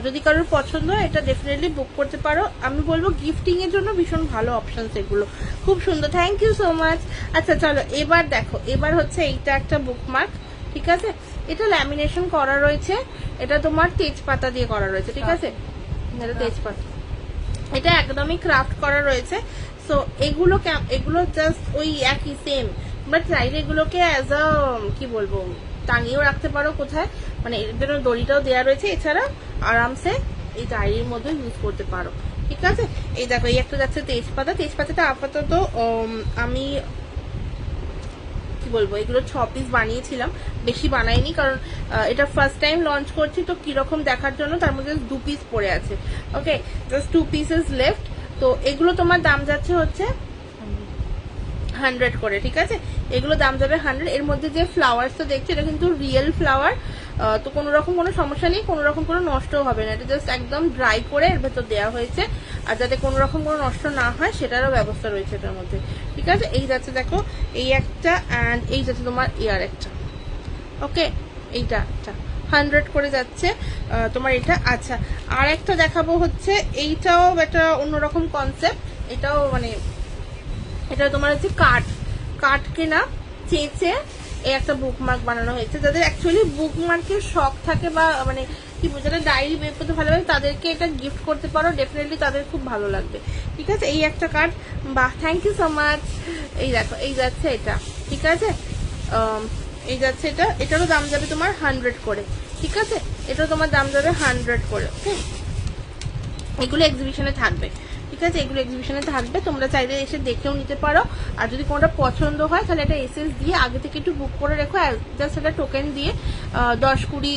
যদি কারোর পছন্দ হয় এটা ডেফিনেটলি বুক করতে পারো। আমি বলবো গিফটিং এর জন্য ভীষণ ভালো অপশন, এগুলো খুব সুন্দর, থ্যাংক ইউ সো মাচ। আচ্ছা চলো এবার দেখো, এবার হচ্ছে এইটা একটা বুকমার্ক, ঠিক আছে, এটা ল্যামিনেশন করা রয়েছে, এটা তোমার তেজপাতা দিয়ে করা রয়েছে, ঠিক আছে, এটা তেজপাতা, এটা একদমই ক্রাফট করা রয়েছে। সো এগুলো এগুলো জাস্ট ওই একই সেম, তোমরা চাইলে এগুলোকে অ্যাজ আ কি বলবো টাঙিয়েও রাখতে পারো কোথায়, মানে এর জন্য দড়িটাও দেওয়া রয়েছে, এছাড়া আরামসে এই ডায়েরির মধ্যে ইউজ করতে পারো, ঠিক আছে। এই দেখো, এই একটা যাচ্ছে তেজপাতা, তেজপাতাটা আপাতত আমি কি বলবো, এগুলো 6 পিস বানিয়েছিলাম, বেশি বানাইনি, কারণ এটা ফার্স্ট টাইম লঞ্চ করছি তো কিরকম দেখার জন্য, তার মধ্যে 2 পিস পড়ে আছে, ওকে, জাস্ট 2 পিসেস লেফট। তো এগুলো তোমার দাম যাচ্ছে হচ্ছে 100 করে, ঠিক আছে, এগুলো দাম যাবে 100। এর মধ্যে যে ফ্লাওয়ার্স তো দেখছো, এটা কিন্তু রিয়েল ফ্লাওয়ার, তো কোনো রকম কোনো সমস্যা নেই, কোনো রকম কোনো নষ্টও হবে না, এটা জাস্ট একদম ড্রাই করে এর ভেতর দেওয়া হয়েছে, আর যাতে কোনো রকম কোনো নষ্ট না হয় সেটারও ব্যবস্থা রয়েছে এটার মধ্যে, ঠিক আছে। এই যাচ্ছে দেখো, এই একটা, অ্যান্ড এই যাচ্ছে তোমার এয়ার একটা, ওকে, এইটা একটা 100 করে যাচ্ছে তোমার এটা। আচ্ছা আর একটা দেখাবো হচ্ছে, এইটাও একটা অন্যরকম কনসেপ্ট, এটাও মানে এটা তোমার হচ্ছে কাঠকে না চেঁচে এই একটা বুকমার্ক বানানো হয়েছে, যাদের অ্যাকচুয়ালি বুকমার্কের শখ থাকে, বা মানে কি যারা ডায়েরি বের করতে ভালোবাসে তাদেরকে এটা গিফট করতে পারো, ডেফিনেটলি তাদের খুব ভালো লাগবে, ঠিক আছে। এই একটা কার্ড, বাহ থ্যাংক ইউ সো মাচ। এই দেখো, এই যাচ্ছে এটা, ঠিক আছে, এই যাচ্ছে এটা, এটারও দাম যাবে তোমার 100 করে, ঠিক আছে, এটাও তোমার দাম যাবে 100 করে, ওকে। এগুলো এক্সিবিশনে থাকবে, ঠিক আছে, এগুলো এক্সিবিশনে থাকবে, তোমরা চাইলে এসে দেখেও নিতে পারো, আর যদি কোনোটা পছন্দ হয় তাহলে এটা এসএস দিয়ে আগে থেকে একটু বুক করে রেখো, জাস্ট একটা টোকেন দিয়ে 10-20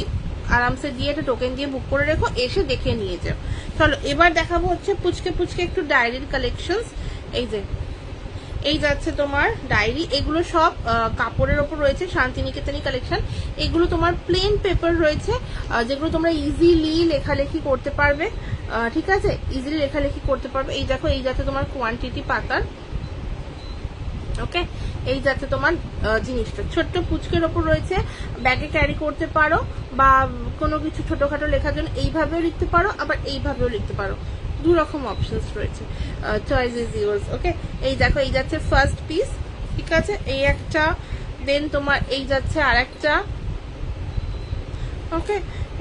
আরামসে দিয়ে একটা টোকেন দিয়ে বুক করে রেখো, এসে দেখে নিয়ে যাও। চলো এবার দেখাবো হচ্ছে পুচকে পুচকে একটু ডায়েরির কালেকশনস। এই যে এই যাচ্ছে তোমার ডায়েরি, এগুলো সব কাপড়ের ওপর রয়েছে, শান্তিনিকেতনী কালেকশন, এগুলো তোমার প্লেন পেপার রয়েছে, যেগুলো তোমরা ইজিলি লেখালেখি করতে পারবে, ঠিক আছে, ইজিলি লেখালেখি করতে পারবে। এই দেখো, এই যাচ্ছে তোমার কোয়ান্টিটি পাতার, ওকে, এই যাচ্ছে তোমার জিনিসটা ছোট্ট পুচকের ওপর রয়েছে, ব্যাগে ক্যারি করতে পারো, বা কোনো কিছু ছোটখাটো লেখার জন্য এইভাবেও লিখতে পারো, আবার এইভাবেও লিখতে পারো, 2 রকম অপশনস রয়েছে, চয়েস ইজ ইউর্স, ওকে। এই দেখো, এই যাচ্ছে ফার্স্ট পিস, ঠিক আছে, এই একটা, দেন তোমার এই যাচ্ছে আর একটা, ওকে,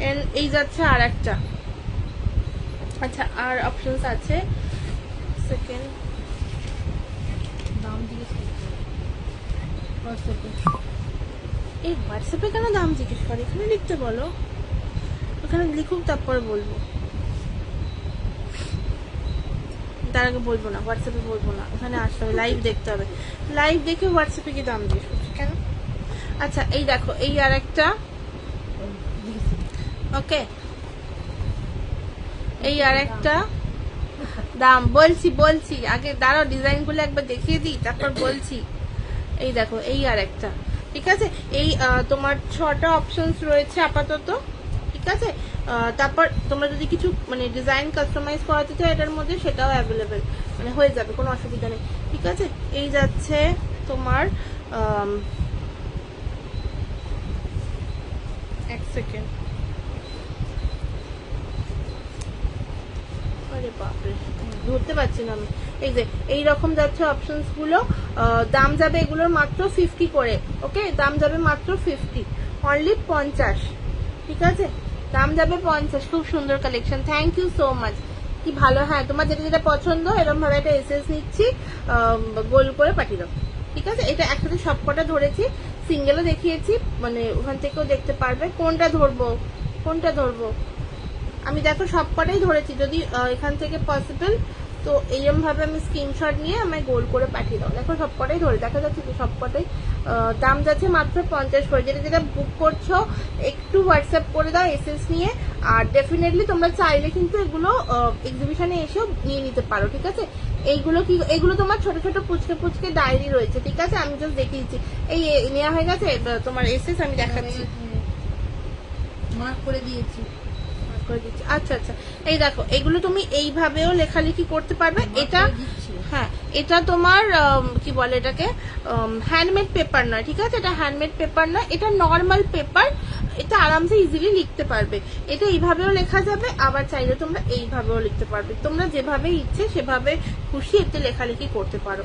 এন্ড এই যাচ্ছে আর একটা। আচ্ছা আর অপশনস আছে, সেকেন্ড হোয়াটসঅ্যাপে। এই হোয়াটসঅ্যাপে কেন দাম জিজ্ঞেস করে? এখানে লিখতে বলো, ওখানে লিখুক তারপর বলবো। তার আগে বলবো না, হোয়াটসঅ্যাপে বলবো না, ওখানে আসতে হবে, লাইভ দেখতে হবে। লাইভ দেখে হোয়াটসঅ্যাপে কি দাম জিজ্ঞেস করছে কেন? আচ্ছা এই দেখো, এই আর একটা, ওকে, এই আর একটা দাম বলছি বলছি, আগে দাঁড়াও ডিজাইনগুলো একবার দেখিয়ে দিই তারপর বলছি। এই দেখো, এই আর একটা, ঠিক আছে। এই তোমার 6টা অপশনস রয়েছে আপাতত, ঠিক আছে। তারপর তোমরা যদি কিছু মানে ডিজাইন কাস্টমাইজ করাতে চাও এটার মধ্যে, সেটাও অ্যাভেলেবেল, মানে হয়ে যাবে, কোনো অসুবিধা নেই, ঠিক আছে। এই যাচ্ছে তোমার এক সেকেন্ড, আরে বাপরে ধরতে পারছি না আমি। এই যে এইরকম যাচ্ছে অপশনস গুলো, দাম যাবে এগুলোর মাত্র 50 করে, ওকে, দাম যাবে মাত্র 50, অনলি 50, ঠিক আছে, দাম যাবে 50। খুব সুন্দর collection, thank you so much, কি ভালো। হ্যাঁ, তোমার যেটা যেটা পছন্দ এরকম ভাবে একটা এসএস নিচ্ছি, গোল করে পাঠিয়ে দাও, ঠিক আছে। এটা একসাথে সবকটা ধরেছি, সিঙ্গেলও দেখিয়েছি, মানে ওখান থেকেও দেখতে পারবে। কোনটা ধরবো, কোনটা ধরবো, আমি দেখো সবকটাই ধরেছি, যদি এখান থেকে পসিবল তো এইরকম ভাবে আমি স্ক্রিনশট নিয়ে আমায় গোল করে পাঠিয়ে দাও। দেখো সবকটাই ধরে, দেখা যাচ্ছে কি সবকটাই দাম যাচ্ছে মাত্র 50 করে। যেটা যেটা বুক করছো একটু হোয়াটসঅ্যাপ করে দাও এসএস নিয়ে, আর ডেফিনেটলি তোমরা চাইলে কিন্তু এগুলো এক্সিবিশনে এসেও নিয়ে নিতে পারো, ঠিক আছে। এইগুলো কি, এগুলো তোমার ছোট ছোট পুচকে পুচকে ডায়েরি রয়েছে, ঠিক আছে, আমি জাস্ট দেখিয়ে দিচ্ছি। এই নেওয়া হয়ে গেছে তোমার এসএস, আমি দেখাচ্ছি, মার্ক করে দিয়েছি। করে দিচ্ছি। আচ্ছা আচ্ছা, এই দেখো এগুলো তুমি এইভাবেও লেখালেখি করতে পারবে। এটা হ্যাঁ, এটা তোমার কি বলে এটাকে, হ্যান্ডমেড পেপার নয়, ঠিক আছে, এটা হ্যান্ডমেড পেপার নয়, এটা নর্মাল পেপার। এটা আরামসে ইজিলি লিখতে পারবে। এটা এইভাবেও লেখা যাবে, আবার চাইলে তোমরা এইভাবেও লিখতে পারবে। তোমরা যেভাবে ইচ্ছে সেভাবে খুশি এতে লেখালেখি করতে পারো।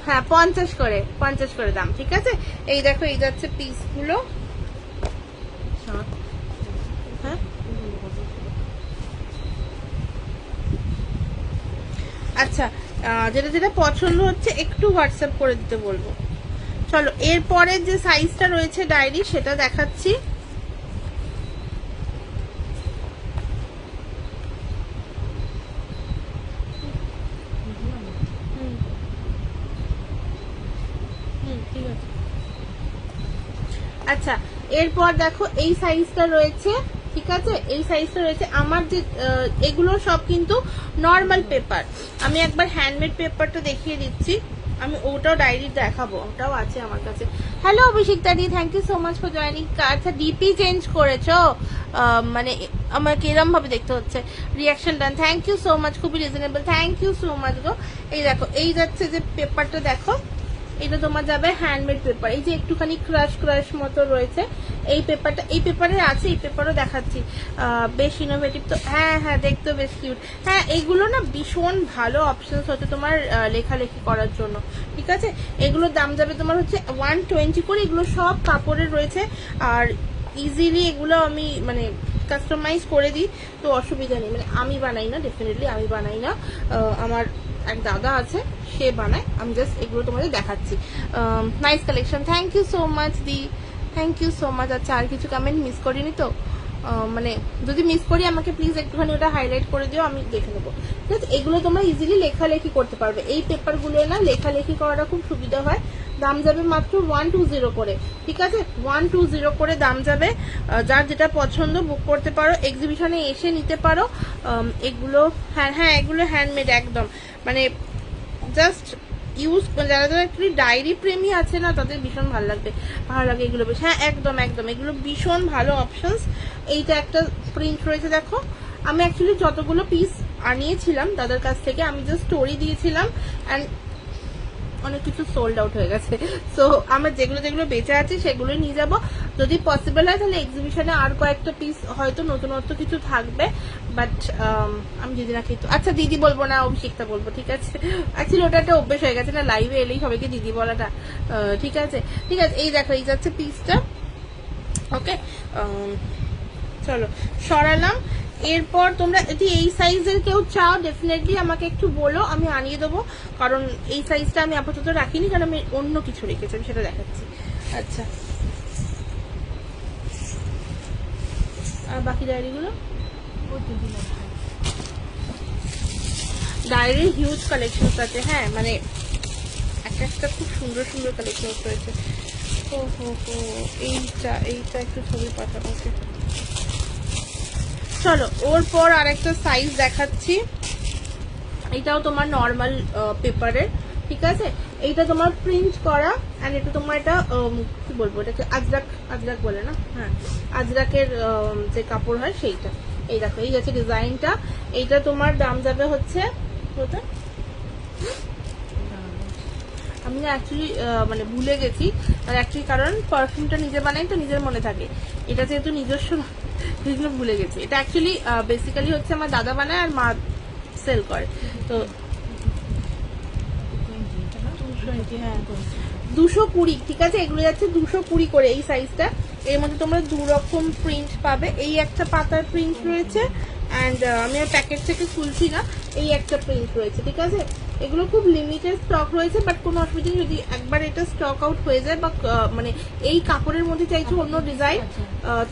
হ্যাঁ 50 করে দাম, ঠিক আছে। এই দেখো এই যাচ্ছে পিসগুলো, হ্যাঁ আচ্ছা, যেটা যেটা পছন্দ হচ্ছে একটু হোয়াটসঅ্যাপ করে দিতে বলবো। চলো এরপরে যে সাইজটা রয়েছে ডায়েরি সেটা দেখাচ্ছি। ঠিক আছে, আচ্ছা এরপর দেখো এই সাইজটা রয়েছে, ঠিক আছে, এই সাইজটা রয়েছে। আমার যে এগুলো সব কিন্তু নর্মাল পেপার, আমি একবার হ্যান্ডমেড পেপারটা দেখিয়ে দিচ্ছি, আমি ওটাও ডায়েরি দেখাবো, ওটাও আছে আমার কাছে। হ্যালো অভিষেক দাদি, thank you so much for joining. আচ্ছা ডিপি চেঞ্জ করেছো, মানে আমাকে এরম ভাবে দেখতে হচ্ছে। Reaction done, thank you so much, খুবই reasonable, thank you so much গো। এই দেখো এই যাচ্ছে যে পেপারটা, দেখো এটা তোমার যাবে হ্যান্ডমেড পেপার। এই যে একটুখানি ক্রাশ ক্রাশ মতো রয়েছে এই পেপারটা, এই পেপারে আছে, এই পেপারও দেখাচ্ছি, বেশ ইনোভেটিভ তো। হ্যাঁ হ্যাঁ, দেখতেও বেশ কিউট। হ্যাঁ এইগুলো না ভীষণ ভালো অপশনস হচ্ছে তোমার লেখালেখি করার জন্য, ঠিক আছে। এগুলোর দাম যাবে তোমার হচ্ছে 120 করে। এগুলো সব কাপড়ের রয়েছে, আর ইজিলি এগুলো আমি মানে কাস্টমাইজ করে দিই, তো অসুবিধা নেই। মানে আমি বানাই না, ডেফিনেটলি আমি বানাই না, আমার এক দাদা আছে সে বানায়, আমি জাস্ট এগুলো তোমাদের দেখাচ্ছি। Nice collection, thank you so much দি, থ্যাংক ইউ সো মাচ। আচ্ছা আর কিছু কমেন্ট মিস করিনি তো? মানে যদি মিস করি আমাকে প্লিজ একটুখানি ওটা হাইলাইট করে দিও, আমি দেখে নেবো, ঠিক আছে। এগুলো তোমরা ইজিলি লেখালেখি করতে পারবে, এই পেপারগুলো না লেখালেখি করাটা খুব সুবিধা হয়। দাম যাবে মাত্র 120 করে, ঠিক আছে, 120 করে দাম যাবে। যার যেটা পছন্দ বুক করতে পারো, এক্সিবিশনে এসে নিতে পারো। এগুলো হ্যাঁ হ্যাঁ, এগুলো হ্যান্ডমেড একদম, মানে জাস্ট ইউজ, যারা যারা একটু ডায়েরি প্রেমী আছে না তাদের ভীষণ ভালো লাগবে, ভালো লাগে এগুলো বেশ। হ্যাঁ একদম একদম, এগুলো ভীষণ ভালো অপশনস। এইটা একটা প্রিন্ট রয়েছে দেখো, আমি অ্যাকচুয়ালি যতগুলো পিস আনিয়েছিলাম দাদার কাছ থেকে আমি জাস্ট স্টোরি দিয়েছিলাম, অ্যান্ড অনেক কিছু সোল্ড আউট হয়ে গেছে। সো আমার যেগুলো যেগুলো বেঁচে আছে সেগুলোই নিয়ে যাব। যদি পসিবল হয় তাহলে এক্সিবিশনে আর কয়েকটা পিস হয়তো নতুনত্ব কিছু থাকবে, বাট আমি দিদিনাকে তো, আচ্ছা দিদি বলবো না, অভিষেকটা বলবো, ঠিক আছে। অ্যাকচুয়ালি ওটা একটা অভ্যেস হয়ে গেছে না, লাইভে এলেই সবাইকে দিদি বলাটা, ঠিক আছে ঠিক আছে। এই দেখো এই যাচ্ছে পিসটা, ওকে, চলো সরালাম। এরপর তোমরা যদি এই সাইজের কেউ চাও ডেফিনেটলি আমাকে একটু বলো, আমি আনিয়ে দেবো। কারণ এই সাইজটা আমি আপাতত রাখিনি, কারণ আমি অন্য কিছু রেখেছি, আমি সেটা দেখাচ্ছি। আচ্ছা, আর বাকি ডায়েরিগুলো, ডায়েরির হিউজ কালেকশন আছে। হ্যাঁ মানে একটা একটা খুব সুন্দর সুন্দর কালেকশন রয়েছে। ও হো হো, এইটা এইটা একটু ছবি পাঠাবো। চলো ওর পর আরেকটা সাইজ দেখাচ্ছি। এটাও তোমার নর্মাল পেপারের, ঠিক আছে। এইটা তোমার প্রিন্ট করা, অ্যান্ড এটা তোমার এটা কি বলবো, এটাকে আজরাক, আজরাক বলে না, হ্যাঁ আজরাকের যে কাপড় হয় সেইটা। এই দেখো এই আছে ডিজাইনটা। এইটা তোমার দাম যাবে হচ্ছে কত, আমি না অ্যাকচুয়ালি মানে ভুলে গেছি, আর অ্যাকচুয়ালি কারণ পারফিউমটা নিজে বানাই তো নিজের মনে থাকে, এটা যেহেতু নিজস্ব সেই জন্য ভুলে গেছি। এটা অ্যাকচুয়ালি বেসিক্যালি হচ্ছে আমার দাদা বানায় আর মা সেল করে। তো 220, ঠিক আছে, এগুলো যাচ্ছে 220 করে এই সাইজটা। এর মধ্যে তোমরা 2 রকম প্রিন্ট পাবে। এই একটা পাতার প্রিন্ট রয়েছে, অ্যান্ড আমি আর প্যাকেট থেকে খুলছি না, এই একটা প্রিন্ট রয়েছে, ঠিক আছে। এগুলো খুব লিমিটেড স্টক রয়েছে, বাট কোনো অসুবিধা নেই, যদি একবার এটা স্টক আউট হয়ে যায় বা মানে এই কাপড়ের মধ্যে চাইছো অন্য ডিজাইন,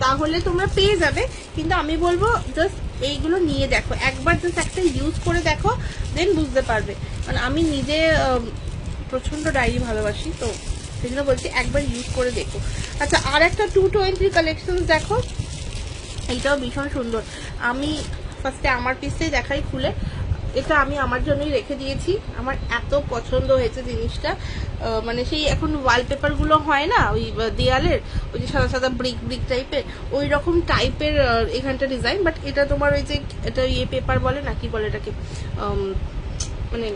তাহলে তোমরা পেয়ে যাবে। কিন্তু আমি বলবো জাস্ট এইগুলো নিয়ে দেখো একবার, জাস্ট একটা ইউজ করে দেখো, দেন বুঝতে পারবে। মানে আমি নিজে প্রচন্ড ডায়েরি ভালোবাসি, তো সেই জন্য বলছি একবার ইউজ করে দেখো। আচ্ছা, আর একটা 220 কালেকশন দেখো, এইটাও ভীষণ সুন্দর। আমি ফার্স্টে আমার পিসটাই দেখাই খুলে। এটা আমি আমার জন্যই রেখে দিয়েছি, আমার এত পছন্দ হয়েছে জিনিসটা। মানে সেই এখন ওয়ালপেপার গুলো হয় না ওই দেয়ালের, ওই যে সাদা সাদা ব্রিক ব্রিক টাইপের, ওই রকম টাইপের এখানটা ডিজাইন। বাট এটা তোমার ওই যে এটা ইয়ে পেপার বলে না, কি বলে এটাকে, মানে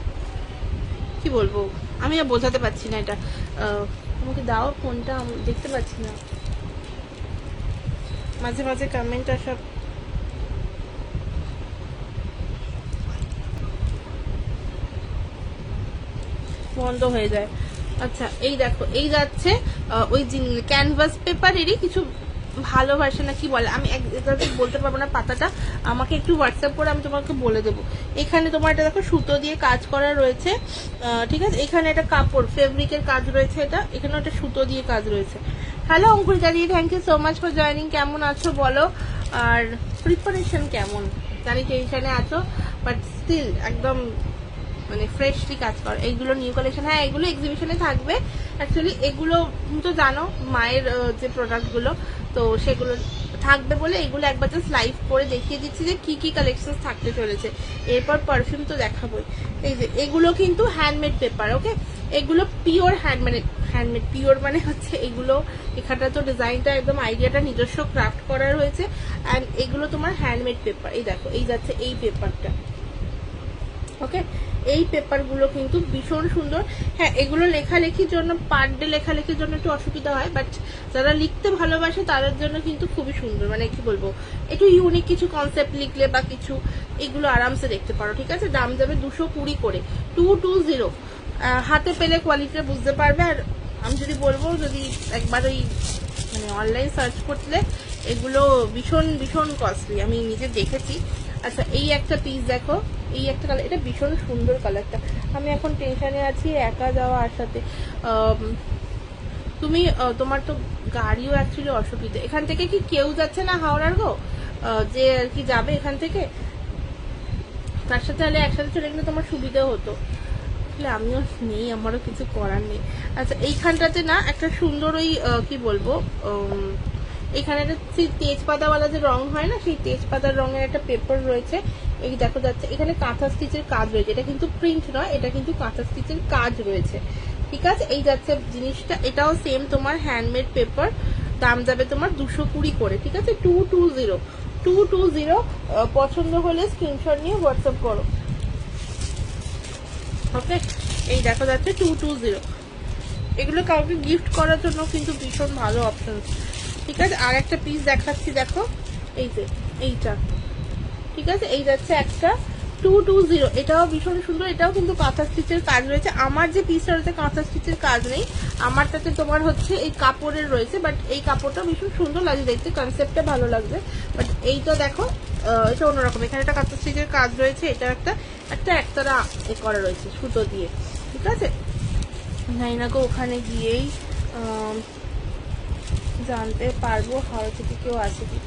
কি বলবো আমি আর বোঝাতে পারছি না। এটা আমাকে দাও ফোনটা, দেখতে পাচ্ছি না, মাঝে মাঝে কমেন্ট আসা বন্ধ হয়ে যায়। আচ্ছা এই দেখো, এই যাচ্ছে ওই ক্যানভাস পেপারেরই কিছু ভালো ভার্সন না কি বলে, আমি বলতে পারবো না পাতাটা, আমাকে একটু হোয়াটসঅ্যাপ করে আমি তোমাকে বলে দেবো। এখানে তোমার এটা দেখো সুতো দিয়ে কাজ করা রয়েছে, ঠিক আছে। এখানে একটা কাপড় ফেব্রিকের কাজ রয়েছে, এটা এখানে একটা সুতো দিয়ে কাজ রয়েছে। হ্যালো অঙ্কুরিতা দি, thank you so much for joining. কেমন আছো বলো, আর প্রিপারেশন কেমন? জানি টেনশনে আছো, বাট স্টিল একদম মানে ফ্রেশলি কাজ কর। এইগুলো নিউ কালেকশন, হ্যাঁ এগুলো এক্সিবিশনে থাকবে। অ্যাকচুয়ালি এগুলো তুমি তো জানো মায়ের যে প্রোডাক্টগুলো, তো সেগুলো থাকবে বলে এগুলো একবার জাস্ট লাইভ করে দেখিয়ে দিচ্ছি যে কি কি কালেকশন থাকতে চলেছে। এরপর পারফিউম তো দেখাবোই। এই যে এগুলো কিন্তু হ্যান্ডমেড পেপার, ওকে, এগুলো পিওর হ্যান্ডমেড পিওর মানে হচ্ছে এগুলো এখানটা তো ডিজাইনটা একদম আইডিয়াটা নিজস্ব ক্রাফট করা রয়েছে, অ্যান্ড এগুলো তোমার হ্যান্ডমেড পেপার। এই দেখো এই যাচ্ছে এই পেপারটা, ওকে, এই পেপারগুলো কিন্তু ভীষণ সুন্দর। হ্যাঁ এগুলো লেখালেখির জন্য, পার ডে লেখালেখির জন্য একটু অসুবিধা হয়, বাট যারা লিখতে ভালোবাসে তাদের জন্য কিন্তু খুবই সুন্দর। মানে কি বলবো, একটু ইউনিক কিছু কনসেপ্ট লিখলে বা কিছু, এগুলো আরামসে দেখতে পারো, ঠিক আছে। দাম যাবে 220 করে, 220। হাতে পেলে কোয়ালিটিটা বুঝতে পারবে। আর আমি যদি বলবো, যদি একবার ওই মানে অনলাইন সার্চ করলে এগুলো ভীষণ ভীষণ কস্টলি, আমি নিজে দেখেছি। আচ্ছা এই একটা পিস দেখো, এই একটা কালার, এটা ভীষণ সুন্দর কালারটা। আমি এখন টেনশনে আছি একা যাওয়া আসাতে। তুমি তোমার তো গাড়িও অ্যাকচুয়ালি অসুবিধা, এখান থেকে কি কেউ যাচ্ছে না হাওড়ার গো, যে আর কি যাবে এখান থেকে, তার সাথে তাহলে একসাথে চলে গেলে তোমার সুবিধা হতো। আমিও নেই, আমারও কিছু করার নেই। আচ্ছা এইখানটাতে না একটা সুন্দর ওই কি বলবো, এখানে একটা তেজপাতাওয়ালা যে রং হয় না, সেই তেজপাতার রঙের একটা পেপার রয়েছে। এই দেখো যাচ্ছে এখানে কাঁথা স্টিচের কাজ রয়েছে, এটা কিন্তু প্রিন্ট নয়, এটা কিন্তু কাঁথা স্টিচের কাজ রয়েছে, ঠিক আছে। এই যাচ্ছে জিনিসটা, এটাও সেম তোমার হ্যান্ডমেড পেপার। দাম যাবে তোমার 220 করে, ঠিক আছে, 220। পছন্দ হলে স্ক্রিনশট নিয়ে হোয়াটসঅ্যাপ করো, ওকে। এই দেখো যাচ্ছে 220। এগুলো কাউকে গিফট করার জন্য কিন্তু ভীষণ ভালো অপশন, ঠিক আছে। আর একটা পিস দেখাচ্ছি দেখো, এই যে এইটা, ঠিক আছে। এই যাচ্ছে একটা 220, এটাও ভীষণ সুন্দর, এটাও কিন্তু কাঁথা স্টিচের কাজ রয়েছে। আমার যে পিসটা রয়েছে কাঁথা স্টিচের কাজ নেই, আমারটাতে তোমার হচ্ছে এই কাপড়ের রয়েছে, বাট এই কাপড়টা ভীষণ সুন্দর লাগছে দেখতে, কনসেপ্টটা ভালো লাগছে। বাট এইটা দেখো এটা অন্যরকম, এখানে একটা কাঁথা স্টিচের কাজ রয়েছে, এটা একতারা এ করা রয়েছে সুতো দিয়ে, ঠিক আছে। নাইনাকে ওখানে গিয়েই জানতে পারবো হাওড়া থেকে কেউ আছে কি।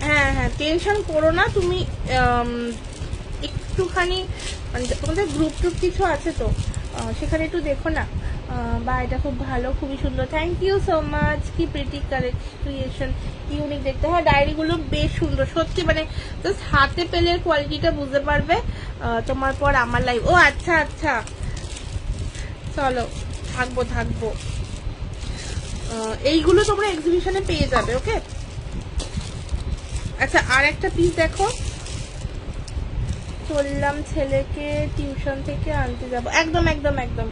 হ্যাঁ হ্যাঁ, টেনশন করো না তুমি, একটুখানি মানে তোমাদের গ্রুপ টুপ কিছু আছে তো, সেখানে একটু দেখো না। বা এটা খুব ভালো, খুবই সুন্দর, থ্যাংক ইউ সো মাচ। কি প্রিটি ক্রিয়েশন, ইউনিক দেখতে। হ্যাঁ, ডায়েরিগুলো বেশ সুন্দর সত্যি, মানে জাস্ট হাতে পেলে কোয়ালিটিটা বুঝতে পারবে। তোমার পর আমার লাইভ, ও আচ্ছা আচ্ছা, চলো থাকবো। এইগুলো তোমরা এক্সিবিশনে পেয়ে যাবে, ওকে। আচ্ছা, আর একটা পিস দেখো, চললাম ছেলেকে টিউশন থেকে আনতে যাব, একদম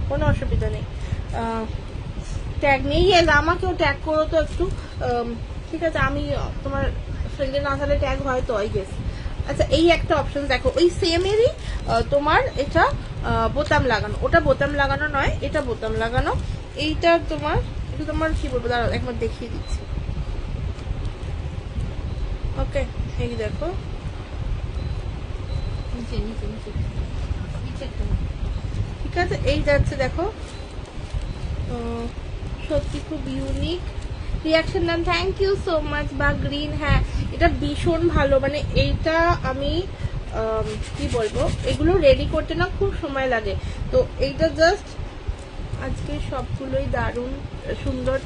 কোনো অসুবিধা নেই। ট্যাগ নেই, আমাকেও ট্যাগ করো তো একটু, ঠিক আছে। আমি তোমার ফ্রেন্ডের না থাকলে ট্যাগ হয় তো, আই গেস। আচ্ছা, এই একটা অপশন দেখো, ওই সেমেরই তোমার এটা বোতাম লাগানো, ওটা বোতাম লাগানো নয়, এটা বোতাম লাগানো। এইটা তোমার কি বলবো, দাঁড়াও একবার দেখিয়ে দিচ্ছি, ওকে। এই দেখো, ঠিক আছে, এই যাচ্ছে দেখো, সত্যি খুব ইউনিক রিয়াকশন নাম, থ্যাংক ইউ সো মাচ। বা গ্রিন, হ্যাঁ এটা ভীষণ ভালো, মানে এইটা আমি কি বলবো, এগুলো রেডি করতে না খুব সময় লাগে, তো এইটা জাস্ট আজকে সবগুলোই দারুণ সুন্দর,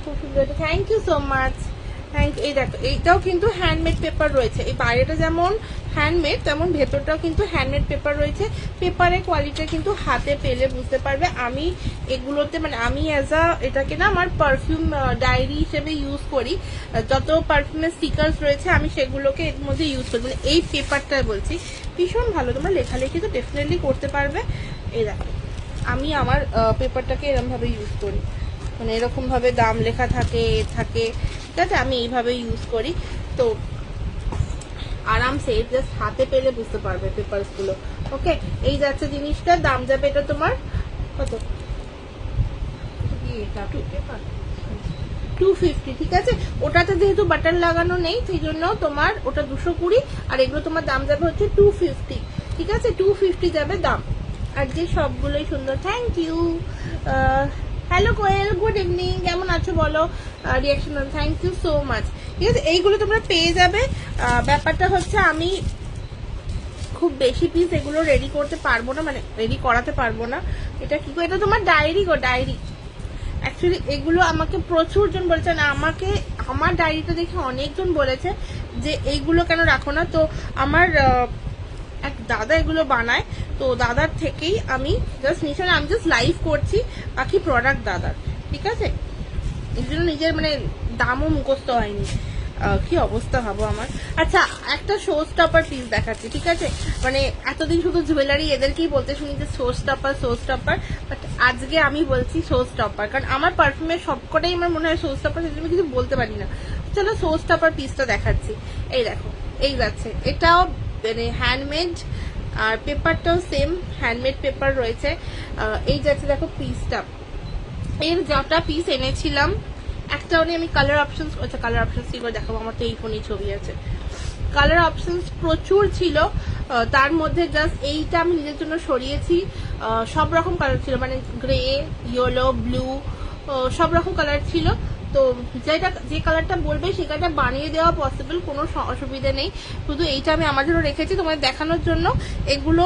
খুব সুন্দর, থ্যাংক ইউ সো মাচ। এই দেখো, এইটাও কিন্তু হ্যান্ডমেড পেপার রয়েছে, এই বাইরেটা যেমন হ্যান্ডমেড তেমন ভেতরটাও কিন্তু হ্যান্ডমেড পেপার রয়েছে। পেপারের কোয়ালিটি কিন্তু হাতে পেলে বুঝতে পারবে। আমি এগুলোতে মানে আমি এটাকে না আমার পারফিউম ডায়েরি হিসেবে ইউজ করি, যত পারফিউমের স্টিকার্স রয়েছে আমি সেগুলোকে এর মধ্যে ইউজ করি, মানে এই পেপারটা বলছি ভীষণ ভালো, তোমরা লেখালেখি তো ডেফিনেটলি করতে পারবে। এই দেখো, আমি আমার পেপারটাকে এরকম ভাবে ইউজ করি, মানে এরকম ভাবে দাম লেখা থাকে, ঠিক আছে, আমি এইভাবে ইউজ করি। তো আরামসে জাস্ট হাতে পেলে বুঝতে পারবে পেপারস গুলো, ওকে। এই যাচ্ছে জিনিসটা, দাম যাবে এটা তোমার কত, 250, ঠিক আছে। ওটাতে যেহেতু বাটন লাগানো নেই সেই জন্য তোমার ওটা 220, আর এগুলো তোমার দাম যাবে হচ্ছে 250, ঠিক আছে, 250 যাবে দাম। আর যে সবগুলোই সুন্দর, thank you. Hello Koyel, good evening, কেমন আছো বলো। Reaction, thank you so much, ঠিক আছে। এইগুলো তোমরা পেয়ে যাবে। ব্যাপারটা হচ্ছে আমি খুব বেশি পিস এগুলো রেডি করতে পারবো না, মানে রেডি করাতে পারবো না। এটা কি, এটা তোমার ডায়েরি ডায়েরি। অ্যাকচুয়ালি এগুলো আমাকে প্রচুর জন বলেছে, না আমাকে আমার ডায়েরিটা দেখে অনেকজন বলেছে যে এইগুলো কেন রাখো না। তো আমার এক দাদা এগুলো বানায়, তো দাদার থেকেই আমি জাস্ট নিশ্চয়, আমি জাস্ট লাইভ করছি, বাকি প্রোডাক্ট দাদার, ঠিক আছে। এই জন্য নিজের মানে দামও মুখস্থ হয়নি, কি অবস্থা হবো আমার। আচ্ছা, একটা শো স্টপার পিস দেখাচ্ছি, ঠিক আছে। মানে এতদিন শুধু জুয়েলারি এদেরকেই বলতে শুনি যে শো স্টপার, বাট আজকে আমি বলছি শো স্টপার, কারণ আমার পারফিউমের সবকটাই আমার মনে হয় শো স্টপার, সেজন্য কিছু বলতে পারি না। চলো শো স্টপার পিসটা দেখাচ্ছি। এই দেখো, এই যাচ্ছে, এটাও মানে হ্যান্ডমেড, আর পেপারটাও সেম হ্যান্ডমেড পেপার রয়েছে। এই যাচ্ছে দেখো পিসটা, এর যটা পিস এনেছিলাম একটাও নেই। আমি কালার অপশনস, আচ্ছা কালার অপশনস কি করে দেখাবো, আমার তো এই ফোনেই ছবি আছে। কালার অপশনস প্রচুর ছিল, তার মধ্যে জাস্ট এইটা আমি নিজের জন্য সরিয়েছি। সব রকম কালার ছিল, মানে গ্রে, ইয়েলো, ব্লু, সব রকম কালার ছিল। তো যে কালারটা বলবে সেই কালারটা বানিয়ে দেওয়া পসিবল, কোনো অসুবিধা নেই। শুধু এইটা আমি আমার জন্য রেখেছি তোমাদের দেখানোর জন্য। এগুলো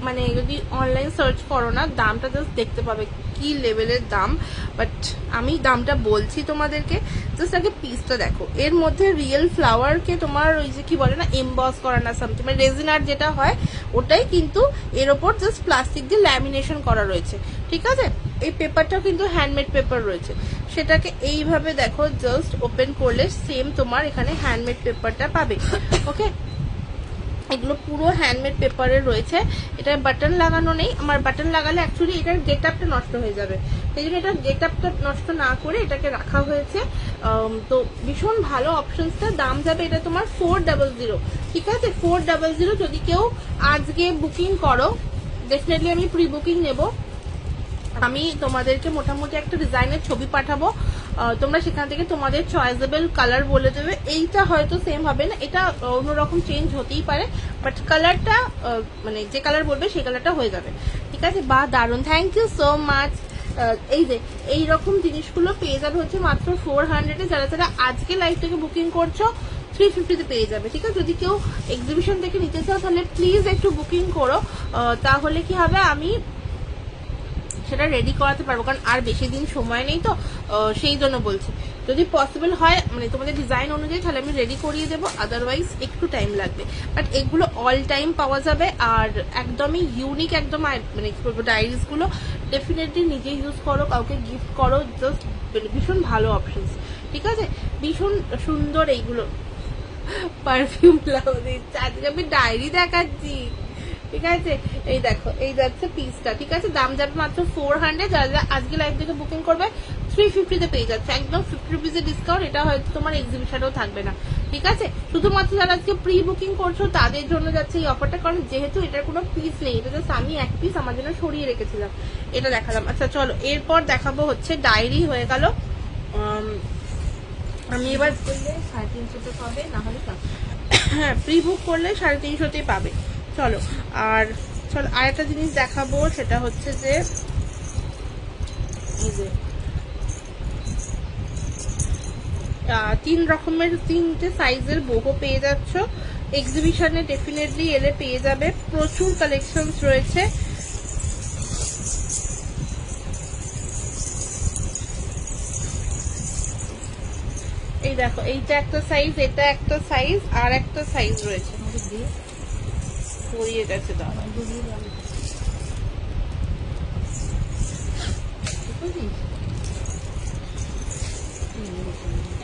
মানে যদি অনলাইন সার্চ করো না, দামটা জাস্ট দেখতে পাবে কি লেভেলের দাম, বাট আমি দামটা বলছি তোমাদেরকে, জাস্ট আগে পিসটা দেখো। এর মধ্যে রিয়েল ফ্লাওয়ারকে তোমার ওই যে কি বলে না, এমবস করা না সামথিং, মানে রেজিন আর্ট যেটা হয় ওটাই, কিন্তু এর ওপর জাস্ট প্লাস্টিক দিয়ে ল্যামিনেশন করা রয়েছে, ঠিক আছে। এই পেপারটাও কিন্তু হ্যান্ডমেড পেপার রয়েছে, সেটাকে এইভাবে দেখো জাস্ট ওপেন করলে সেম তোমার এখানে হ্যান্ডমেড পেপারটা পাবে, ওকে। এগুলো পুরো হ্যান্ডমেড পেপারের রয়েছে। এটা বাটন লাগানো নেই, আমার বাটন লাগালে অ্যাকচুয়ালি এটার গেট আপটা নষ্ট হয়ে যাবে, সেই জন্য এটা গেট আপটা নষ্ট না করে এটাকে রাখা হয়েছে। তো ভীষণ ভালো অপশনসটা। দাম যাবে এটা তোমার 400, ঠিক আছে? 400। যদি কেউ আজকে বুকিং করো, ডেফিনেটলি আমি প্রি বুকিং নেবো। আমি তোমাদেরকে মোটামুটি একটা ডিজাইনের ছবি পাঠাবো, তোমরা সেখান থেকে তোমাদের চয়েসেবল কালার বলে দেবে। এইটা হয়তো সেম হবে না, এটা অন্যরকম চেঞ্জ হতেই পারে, বাট কালারটা মানে যে কালার বলবে সেই কালারটা হয়ে যাবে, ঠিক আছে? বা দারুণ, থ্যাংক ইউ সো মাচ। এই যে এইরকম জিনিসগুলো পেয়ে যাবে হচ্ছে মাত্র 400-এ। যারা যারা আজকে লাইভ থেকে বুকিং করছো 350-তে পেয়ে যাবে, ঠিক আছে? যদি কেউ এক্সিবিশন থেকে নিতে চাও তাহলে প্লিজ একটু বুকিং করো, তাহলে কি হবে আমি সেটা রেডি করাতে পারবো, কারণ আর বেশি দিন সময় নেই তো, সেই জন্য বলছি। যদি পসিবল হয় মানে তোমাদের ডিজাইন অনুযায়ী তাহলে আমি রেডি করিয়ে দেবো, আদারওয়াইজ একটু টাইম লাগবে। বাট এগুলো অল টাইম পাওয়া যাবে, আর একদমই ইউনিক, একদম মানে কি বলবো, ডায়েরিজগুলো ডেফিনেটলি নিজে ইউজ করো, কাউকে গিফট করো, জাস্ট ভীষণ ভালো অপশনস, ঠিক আছে? ভীষণ সুন্দর এইগুলো। পারফিউম লাও দিচ্ছে, আজকে আমি ডায়েরি দেখাচ্ছি, ঠিক আছে? এই দেখো, এই যাচ্ছে পিসটা, ঠিক আছে? দাম যাবে মাত্র 400। যারা আজকে লাইভ থেকে বুকিং করবে 350-তে পেয়ে যাচ্ছে, একদম 50 রুপিসের ডিসকাউন্ট। এটা হয়তো তোমার এক্সিবিশনেও থাকবে না, ঠিক আছে? শুধুমাত্র যারা আজকে প্রি বুকিং করছো তাদের জন্য যাচ্ছে এই অফারটা, কারণ যেহেতু এটার কোনো পিস নেই, এটা জাস্ট আমি এক পিস আমার জন্য সরিয়ে রেখেছিলাম, এটা দেখালাম। আচ্ছা চলো, এরপর দেখাবো হচ্ছে ডায়েরি হয়ে গেল। আমি এবার করলে 350-তে পাবে, না হলে হ্যাঁ, প্রি বুক করলে 350-তেই পাবে। চলো আর একটা জিনিস দেখাবো, সেটা হচ্ছে যে এই যে 3 রকমের 3টে সাইজের বোহো পেয়ে যাচ্ছ এক্সিবিশনে, ডেফিনেটলি এলে পেয়ে যাবে। প্রচুর কালেকশনস রয়েছে। এই দেখো, এইটা একটা সাইজ, এটা একটা সাইজ, আর একটা সাইজ রয়েছে। পরিয়ে গেছে দাদা,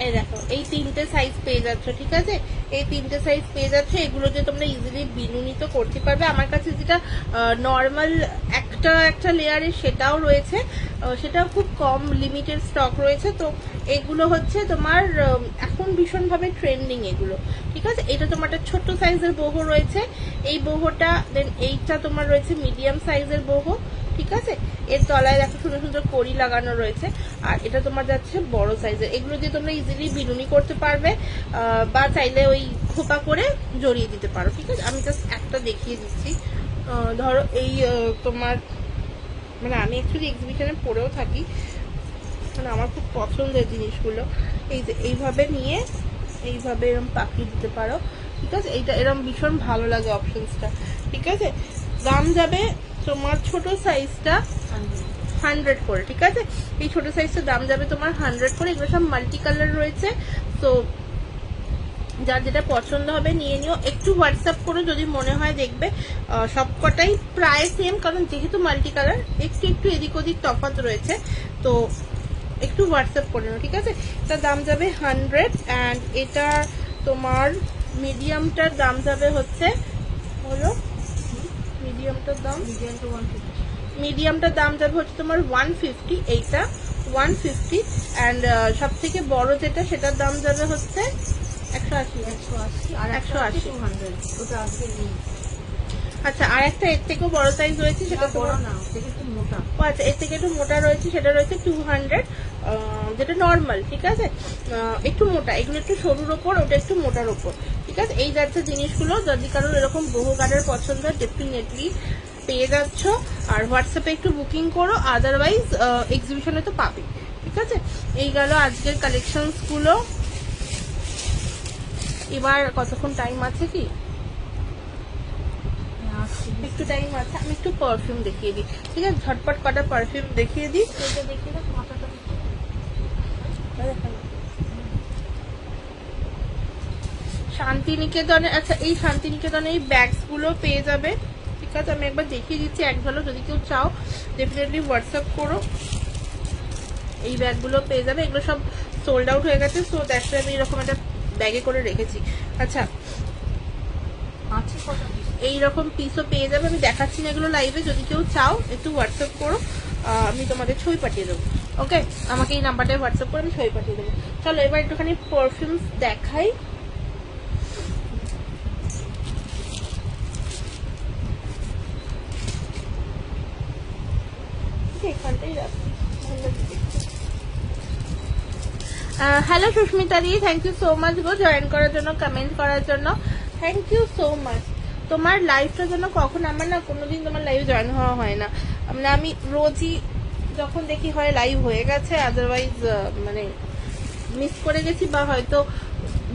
এই দেখো, এই 3টে সাইজ পেয়ে যাচ্ছ, ঠিক আছে? এই 3টে সাইজ পেয়ে যাচ্ছ। এগুলো যে তোমরা ইজিলি বিনুনিত করতে পারবে। আমার কাছে যেটা নর্মাল একটা লেয়ারের সেটাও রয়েছে, সেটাও খুব কম লিমিটেড স্টক রয়েছে। তো এগুলো হচ্ছে তোমার এখন ভীষণভাবে ট্রেন্ডিং এগুলো, ঠিক আছে? এটা তোমার একটা ছোট্ট সাইজের বোহো রয়েছে, এই বোহোটা। দেন এইটা তোমার রয়েছে মিডিয়াম সাইজের বোহো, ঠিক আছে? এর তলায় দেখো সুন্দর সুন্দর কড়ি লাগানো রয়েছে। আর এটা তোমার যাচ্ছে বড় সাইজের। এগুলো দিয়ে তোমরা ইজিলি বিনুনি করতে পারবে, বা চাইলে ওই খোপা করে জড়িয়ে দিতে পারো, ঠিক আছে? আমি জাস্ট একটা দেখিয়ে দিচ্ছি। ধরো এই তোমার মানে আমি অ্যাকচুয়ালি এক্সিবিশনে পড়েও থাকি, মানে আমার খুব পছন্দের জিনিসগুলো। এই যে এইভাবে নিয়ে এইভাবে এরকম পাকিয়ে দিতে পারো, ঠিক আছে? এইটা এরকম ভীষণ ভালো লাগে অপশনসটা, ঠিক আছে? দাম যাবে তোমার ছোট সাইজটা 100 করে, ঠিক আছে? এই ছোট সাইজটার দাম যাবে তোমার 100 করে। এগুলো সব মাল্টি কালার রয়েছে, তো যার যেটা পছন্দ হবে নিয়ে নিও। একটু হোয়াটসঅ্যাপ করো যদি মনে হয়, দেখবে সবকটাই প্রায় সেম, কারণ যেহেতু মাল্টি কালার একটু একটু এদিক ওদিক তফাৎ রয়েছে, তো একটু হোয়াটসঅ্যাপ করে নাও, ঠিক আছে? এটার দাম যাবে 100। অ্যান্ড এটা তোমার মিডিয়ামটার দাম যাবে হচ্ছে হলো মিডিয়ামটার দাম যাবে হচ্ছে তোমার 150, এইটা 150। অ্যান্ড সব থেকে বড় যেটা সেটার দাম যাবে হচ্ছে 180 আর 180। 200, ওটা আজকে নেই। আচ্ছা, আর একটা এর থেকেও বড় সাইজ রয়েছে, সেটা বড় তোমার না, থেকে একটু মোটা। ও আচ্ছা, এর থেকে একটু মোটা রয়েছে, সেটা রয়েছে 200, যেটা নর্মাল, ঠিক আছে? একটু মোটা, এগুলো একটু সরুর ওপর, ওটা একটু মোটার ওপর, ঠিক আছে? এই যাচ্ছে জিনিসগুলো। যদি কারোর এরকম বহু কালার পছন্দ ডেফিনেটলি পেয়ে যাচ্ছ। আর হোয়াটসঅ্যাপে একটু বুকিং করো, আদারওয়াইজ এক্সিবিশনে তো পাবে, ঠিক আছে? এই গেল আজকের কালেকশনসগুলো। এবার কতক্ষণ টাইম আছে কি? একটু টাইম আছে, আমি একটু পারফিউম দেখিয়ে দিই, ঠিক আছে? ঝটপট কটা পারফিউম দেখিয়ে দিই। এটা দেখে না মাথাটা শান্তিনিকেতনে, আচ্ছা এই শান্তিনিকেতনে এই ব্যাগস গুলো পেয়ে যাবে, ঠিক আছে? আমি একবার দেখিয়ে দিচ্ছি এক ঝলক, যদি কেউ চাও ডেফিনেটলি হোয়াটসঅ্যাপ করো। এই ব্যাগগুলো পেয়ে যাবে, এগুলো সব সোল্ড আউট হয়ে গেছে, সো দ্যাটস আমি এরকম একটা ব্যাগে করে রেখেছি। আচ্ছা, আছে কত পিস? এইরকম পিসও পেয়ে যাবে। আমি দেখাচ্ছি না এগুলো লাইভে, যদি কেউ চাও একটু হোয়াটসঅ্যাপ করো, আমি তোমাদের ছবি পাঠিয়ে দেবো। ওকে, আমাকে এই নাম্বারটায় হোয়াটসঅ্যাপ করে আমি ছবি পাঠিয়ে দেবো। চলো এবার একটুখানি পারফিউমস দেখাই। এখানটাই রাখি, ভালো লাগছে। হ্যালো সুস্মিতা দি, থ্যাংক ইউ সো মাচ গো জয়েন করার জন্য, কমেন্ট করার জন্য, থ্যাংক ইউ সো মাচ। তোমার লাইভটা জন্য কখন আমার না কোনোদিন তোমার লাইভে জয়েন হওয়া হয় না, মানে আমি রোজই যখন দেখি হয় লাইভ হয়ে গেছে, আদারওয়াইজ মানে মিস করে গেছি, বা হয়তো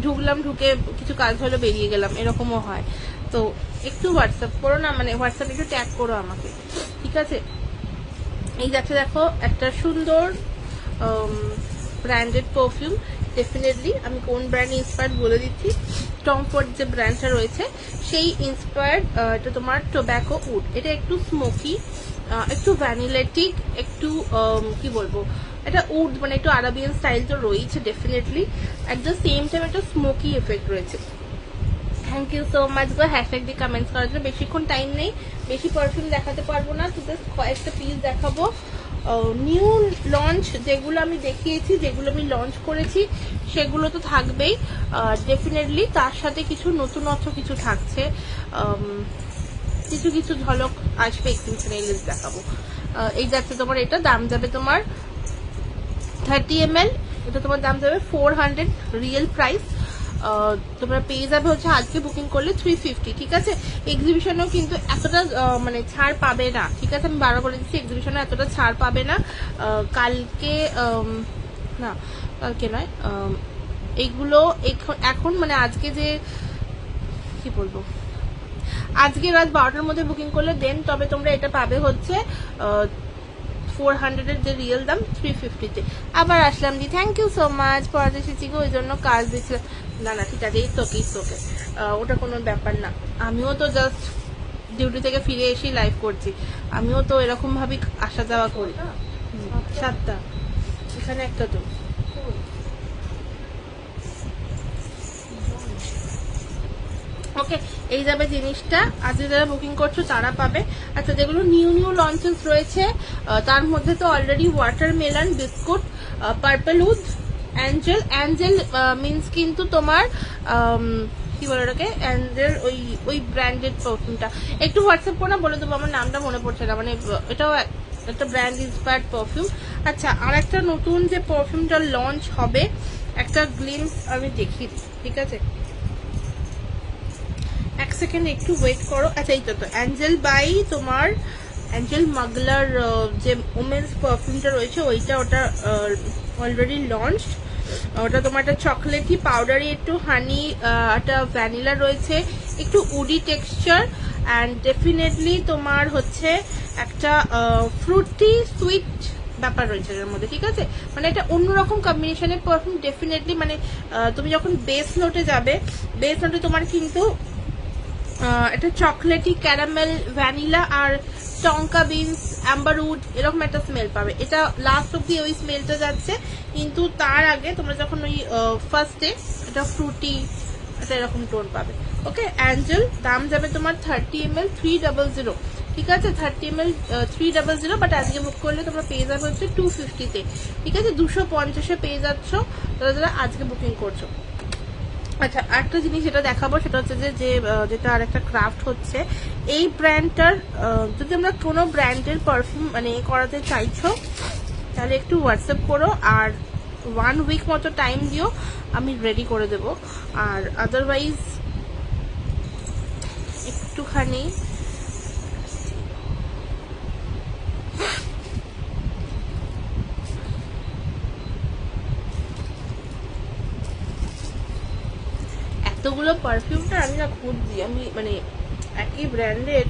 ঢুকলাম, ঢুকে কিছু কাজ হলো বেরিয়ে গেলাম, এরকমও হয়। তো একটু হোয়াটসঅ্যাপ করো না, মানে হোয়াটসঅ্যাপ একটু ট্যাগ করো আমাকে, ঠিক আছে? এই যাচ্ছে দেখো একটা সুন্দর ব্র্যান্ডেড পারফিউম। ডেফিনেটলি আমি কোন ব্র্যান্ড ইন্সপায়ার্ড বলে দিচ্ছি, টম ফোর্ড যে ব্র্যান্ডটা রয়েছে সেই ইন্সপায়ার্ড। এটা তোমার টোব্যাকো উড, এটা একটু স্মোকি, একটু ভ্যানিলেটিক, একটু কি বলবো, এটা উড মানে একটু আরাবিয়ান স্টাইল তো রয়েছে definitely, at the same time একটা স্মোকি এফেক্ট রয়েছে। থ্যাংক ইউ সো মাচ গো হ্যাশট্যাগ দিয়ে কমেন্টস করার জন্য। বেশিক্ষণ টাইম নেই, বেশি পারফিউম দেখাতে পারবো না, তো জাস্ট কয়েকটা পিস দেখাবো। নিউ লঞ্চ যেগুলো আমি দেখিয়েছি, যেগুলো আমি লঞ্চ করেছি সেগুলো তো থাকবেই ডেফিনেটলি, তার সাথে কিছু নতুনত্ব কিছু থাকছে, কিছু কিছু ঝলক আসবে, এক্সটেনশন লিস্ট দেখাবো। এই যাচ্ছে তোমার, এটা দাম যাবে তোমার 30 ml, এটা তোমার দাম যাবে 400 রিয়েল প্রাইস। তোমরা পেয়ে যাবে হচ্ছে আজকে বুকিং করলে 350, ঠিক আছে? এক্সিবিশনেও কিন্তু এতটা মানে ছাড় পাবে না, ঠিক আছে? আমি বারবার বলে দিচ্ছি, এক্সিবিশনে এতটা ছাড় পাবে না। কালকে না, কালকে নয়, এইগুলো এখন মানে আজকে যে কি বলবো, আজকে রাত 12টার মধ্যে বুকিং করলে দেন তবে তোমরা এটা পাবে হচ্ছে 400 এর যে রিয়েল দাম 350-তে। আবার আসলাম দি, থ্যাংক ইউ সো মাচ। পড়াতে এসেছি গো, ওই জন্য কাজ দিচ্ছিলাম। না না ঠিক আছে, ইটস ওকে, ওটা কোনো ব্যাপার না। আমিও তো জাস্ট ডিউটি থেকে ফিরে এসেই লাইভ করছি, আমিও তো এরকম ভাবেই আসা যাওয়া করি। 7টা, এখানে একটা তো। ওকে, এই যাবে জিনিসটা, আজকে যারা বুকিং করছো তারা পাবে। আচ্ছা, যেগুলো নিউ নিউ লঞ্চেস রয়েছে তার মধ্যে তো already watermelon biscuit, purple wood, angel means কিন্তু তোমার কি বলে ওটাকে, অ্যাঞ্জেল, ওই ব্র্যান্ডেড পারফিউমটা একটু হোয়াটসঅ্যাপ করে বলে দেবো, আমার নামটা মনে পড়ছে না, মানে এটাও একটা ব্র্যান্ড ইন্সপায়ার্ড পারফিউম। আচ্ছা, আর একটা নতুন যে পারফিউমটা লঞ্চ হবে, একটা গ্লিমস আমি দেখিয়ে দিই, ঠিক আছে? এক সেকেন্ড একটু ওয়েট করো। আচ্ছা, এই তো অ্যাঞ্জেল বাই তোমার অ্যাঞ্জেল মাগলার যে ওমেন্স পারফিউমটা রয়েছে ওইটা, ওটা অলরেডি লঞ্চ। ওটা তোমার একটা চকলেটি পাউডারি, একটু হানি, একটা ভ্যানিলা রয়েছে, একটু উডি টেক্সচার, অ্যান্ড ডেফিনেটলি তোমার হচ্ছে একটা ফ্রুটি সুইট ব্যাপার রয়েছে এর মধ্যে, ঠিক আছে? মানে এটা অন্যরকম কম্বিনেশনের পারফিউম ডেফিনেটলি। মানে তুমি যখন বেস নোটে যাবে, বেস নোটে তোমার কিন্তু একটা চকলেটি, ক্যারামেল, ভ্যানিলা আর টঙ্কা বিনস, অ্যাম্বারউড এরকম একটা স্মেল পাবে। এটা লাস্ট অব্দি ওই স্মেলটা যাচ্ছে, কিন্তু তার আগে তোমরা যখন ওই ফার্স্টে এটা ফ্রুটি এটা এরকম টোন পাবে। ওকে, অ্যাঞ্জেল দাম যাবে তোমার 30 ml 300, ঠিক আছে? 30 ml 300, বাট আজকে বুক করলে তোমরা পেয়ে যাবে হচ্ছে 250-তে, ঠিক আছে? 250-এ পেয়ে যাচ্ছ যারা আজকে বুকিং করছো। আচ্ছা, আরেকটা জিনিস যেটা দেখাবো সেটা হচ্ছে যে যেটা আর একটা ক্রাফট হচ্ছে এই ব্র্যান্ডটার। যদি আমরা কোনো ব্র্যান্ডের পারফিউম মানে করাতে চাইছো তাহলে একটু হোয়াটসঅ্যাপ করো, আর 1 উইক মতো টাইম দিও, আমি রেডি করে দেব। আর আদারওয়াইজ একটুখানি এতগুলো পারফিউমটা আমি না খুঁজছি, আমি মানে একই ব্র্যান্ডের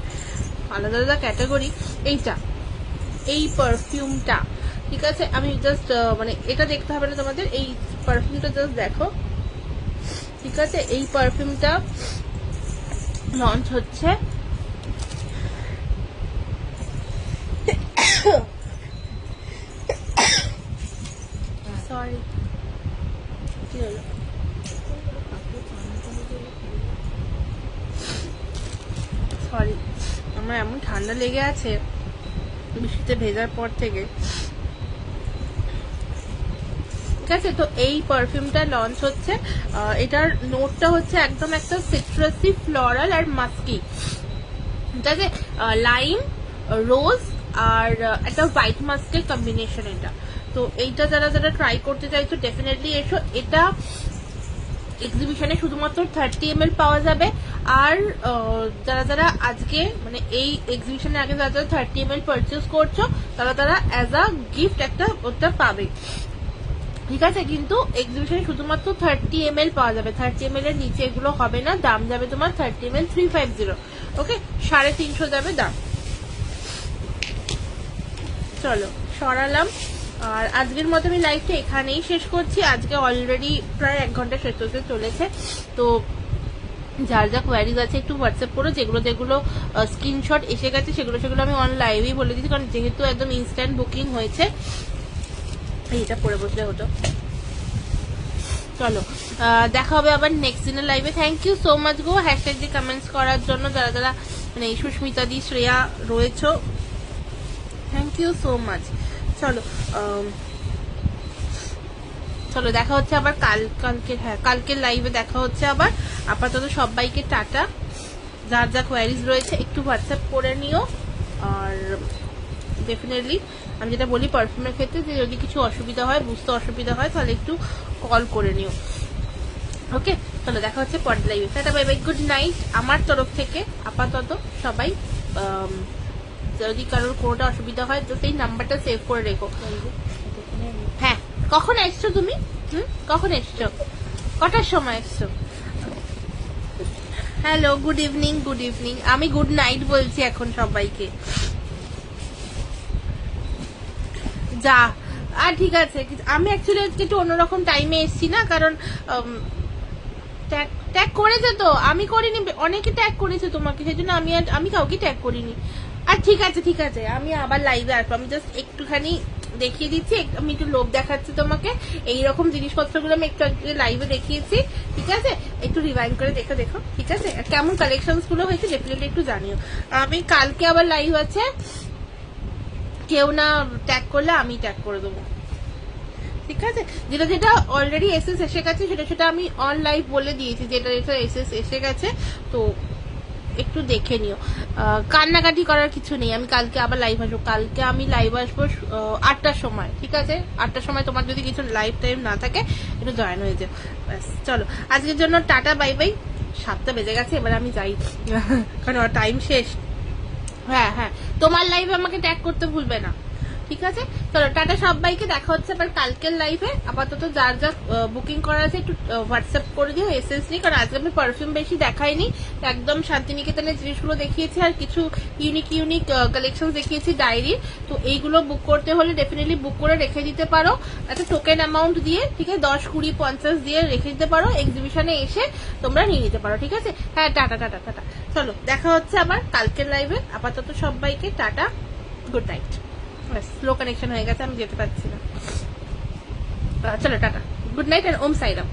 আলাদা আলাদা ক্যাটাগরি। এই পারফিউমটা, ঠিক আছে? আমি জাস্ট মানে এটা দেখতে হবে না তোমাদের, এই পারফিউমটা জাস্ট দেখো, ঠিক আছে? এই পারফিউমটা লঞ্চ হচ্ছে সরি কি হলো, ঠান্ডা লেগে আছে বৃষ্টিতে ভেজার পর থেকে। ঠিক আছে, তো এই পারফিউমটা লঞ্চ হচ্ছে। এটার নোটটা হচ্ছে একদম একটা সিট্রাসি, ফ্লোরাল আর মাস্কি। ঠিক আছে, লাইম, রোজ আর একটা হোয়াইট মাস্কের কম্বিনেশন এটা। তো এইটা যারা যারা ট্রাই করতে চাইছো ডেফিনেটলি এসো। এটা এক্সিবিশনে শুধুমাত্র 30 ml পাওয়া যাবে। আর যারা যারা আজকে মানে এই এক্সিবিশনের আগে যারা যারা 30 ml পারচেস করছো তারা তারা অ্যাজ আ গিফট একটা ওটা পাবে। ঠিক আছে, কিন্তু এক্সিবিশনে শুধুমাত্র 30 ml পাওয়া যাবে, 30 ml এর নিচে এগুলো হবে না। দাম যাবে তোমার 30 ml 350। ওকে, 350 যাবে দাম। চলো সরালাম। আর আজকের মতো আমি লাইভটা এখানেই শেষ করছি। আজকে অলরেডি প্রায় 1 ঘন্টা শেষ হতে চলেছে। তো যার যা কোয়ারিজ আছে একটু হোয়াটসঅ্যাপ করো, যেগুলো যেগুলো স্ক্রিনশট এসে গেছে সেগুলো সেগুলো আমি অন লাইভেই বলে দিচ্ছি, কারণ যেহেতু একদম ইনস্ট্যান্ট বুকিং হয়েছে। এইটা পরে বসলে হতো। চলো দেখা হবে আবার নেক্সট দিনের লাইভে। থ্যাংক ইউ সো মাচ গো হ্যাশট্যাগ দিয়ে কমেন্টস করার জন্য, যারা যারা মানে সুস্মিতা দি, শ্রেয়া রয়েছো, থ্যাংক ইউ সো মাচ। চলো চলো দেখা হচ্ছে আবার কালকের লাইভে দেখা হচ্ছে আবার। আপাতত সবাইকে টাটা। যার যা কোয়ারিজ রয়েছে একটু হোয়াটসঅ্যাপ করে নিও। আর ডেফিনেটলি আমি যেটা বলি পারফিউমের ক্ষেত্রে, যে যদি কিছু অসুবিধা হয়, বুঝতে অসুবিধা হয়, তাহলে একটু কল করে নিও। ওকে, চলো দেখা হচ্ছে পরের লাইভে। Tata, bye bye, good night আমার তরফ থেকে আপাতত সবাই। যদি কারোর কোনোটা অসুবিধা হয় তো সেই নাম্বারটা সেভ করে রেখো। হ্যাঁ, কখন এসছো তুমি? কখন এসছো? কটার সময় এসছো? Hello, good evening, good evening. আমি গুড নাইট বলছি এখন সবাইকে। যা আর ঠিক আছে, আমি অ্যাকচুয়ালি একটু অন্যরকম টাইমে এসছি না, কারণ ট্যাগ করেছে তো, আমি করিনি, অনেকে ট্যাগ করেছে তোমাকে, সেই জন্য আমি কাউকে ট্যাগ করিনি। আর ঠিক আছে ঠিক আছে, আমি আবার লাইভে আসবো। আমি জাস্ট একটুখানি দেখিয়ে দিচ্ছি, আমি একটু লোভ দেখাচ্ছি তোমাকে। এইরকম জিনিসপত্রগুলো আমি একটু লাইভে দেখিয়েছি। ঠিক আছে, একটু রিভাইন্ড করে দেখো দেখো। ঠিক আছে, আর কেমন কালেকশনস গুলো হয়েছে ডেফিনেটলি একটু জানিও। আমি কালকে আবার লাইভ আছে, কেউ না ট্যাগ করলে আমি ট্যাগ করে দেবো। ঠিক আছে, যেটা যেটা অলরেডি এসএস এসে গেছে সেটা সেটা আমি অন লাইভ বলে দিয়েছি, যেটা যেটা এসএস এসে গেছে। তো একটু দেখে নিও, কান্নাকাটি করার কিছু নেই। আমি কালকে আবার লাইভ আসবো। কালকে আমি লাইভ আসবো 8টার সময়। ঠিক আছে, 8টার সময় তোমার যদি কিছু লাইভ টাইম না থাকে একটু জয়েন হয়ে যাও। ব্যাস, চলো আজকের জন্য টাটা, বাই বাই। 7টা বেজে গেছে, এবার আমি যাই কারণ টাইম শেষ। হ্যাঁ হ্যাঁ, তোমার লাইভে আমাকে ট্যাগ করতে ভুলবে না। ঠিক আছে, চলো টাটা সবাইকে, দেখা হচ্ছে আবার কালকের লাইভে। আপাতত যার যা বুকিং করা আছে একটু হোয়াটসঅ্যাপ করে দিও, এসএস নি, কারণ আজকে আমি পারফিউম বেশি দেখাইনি। একদম শান্তিনিকেতনের জিনিসগুলো দেখিয়েছি, আর কিছু ইউনিক ইউনিক কালেকশন দেখিয়েছি ডায়েরির। তো এইগুলো বুক করতে হলে ডেফিনেটলি বুক করে রেখে দিতে পারো একটা টোকেন অ্যামাউন্ট দিয়ে। ঠিক আছে, 10, 20, 50 দিয়ে রেখে দিতে পারো, এক্সিবিশনে এসে তোমরা নিয়ে নিতে পারো। ঠিক আছে, হ্যাঁ টাটা টাটা টাটা। চলো দেখা হচ্ছে আবার কালকের লাইভে। আপাতত সবাইকে tata, good night. Slow connection হয়ে গেছে, আমি যেতে পারছি না। চলো টাটা, গুড নাইট, আর ওম সাইরাম।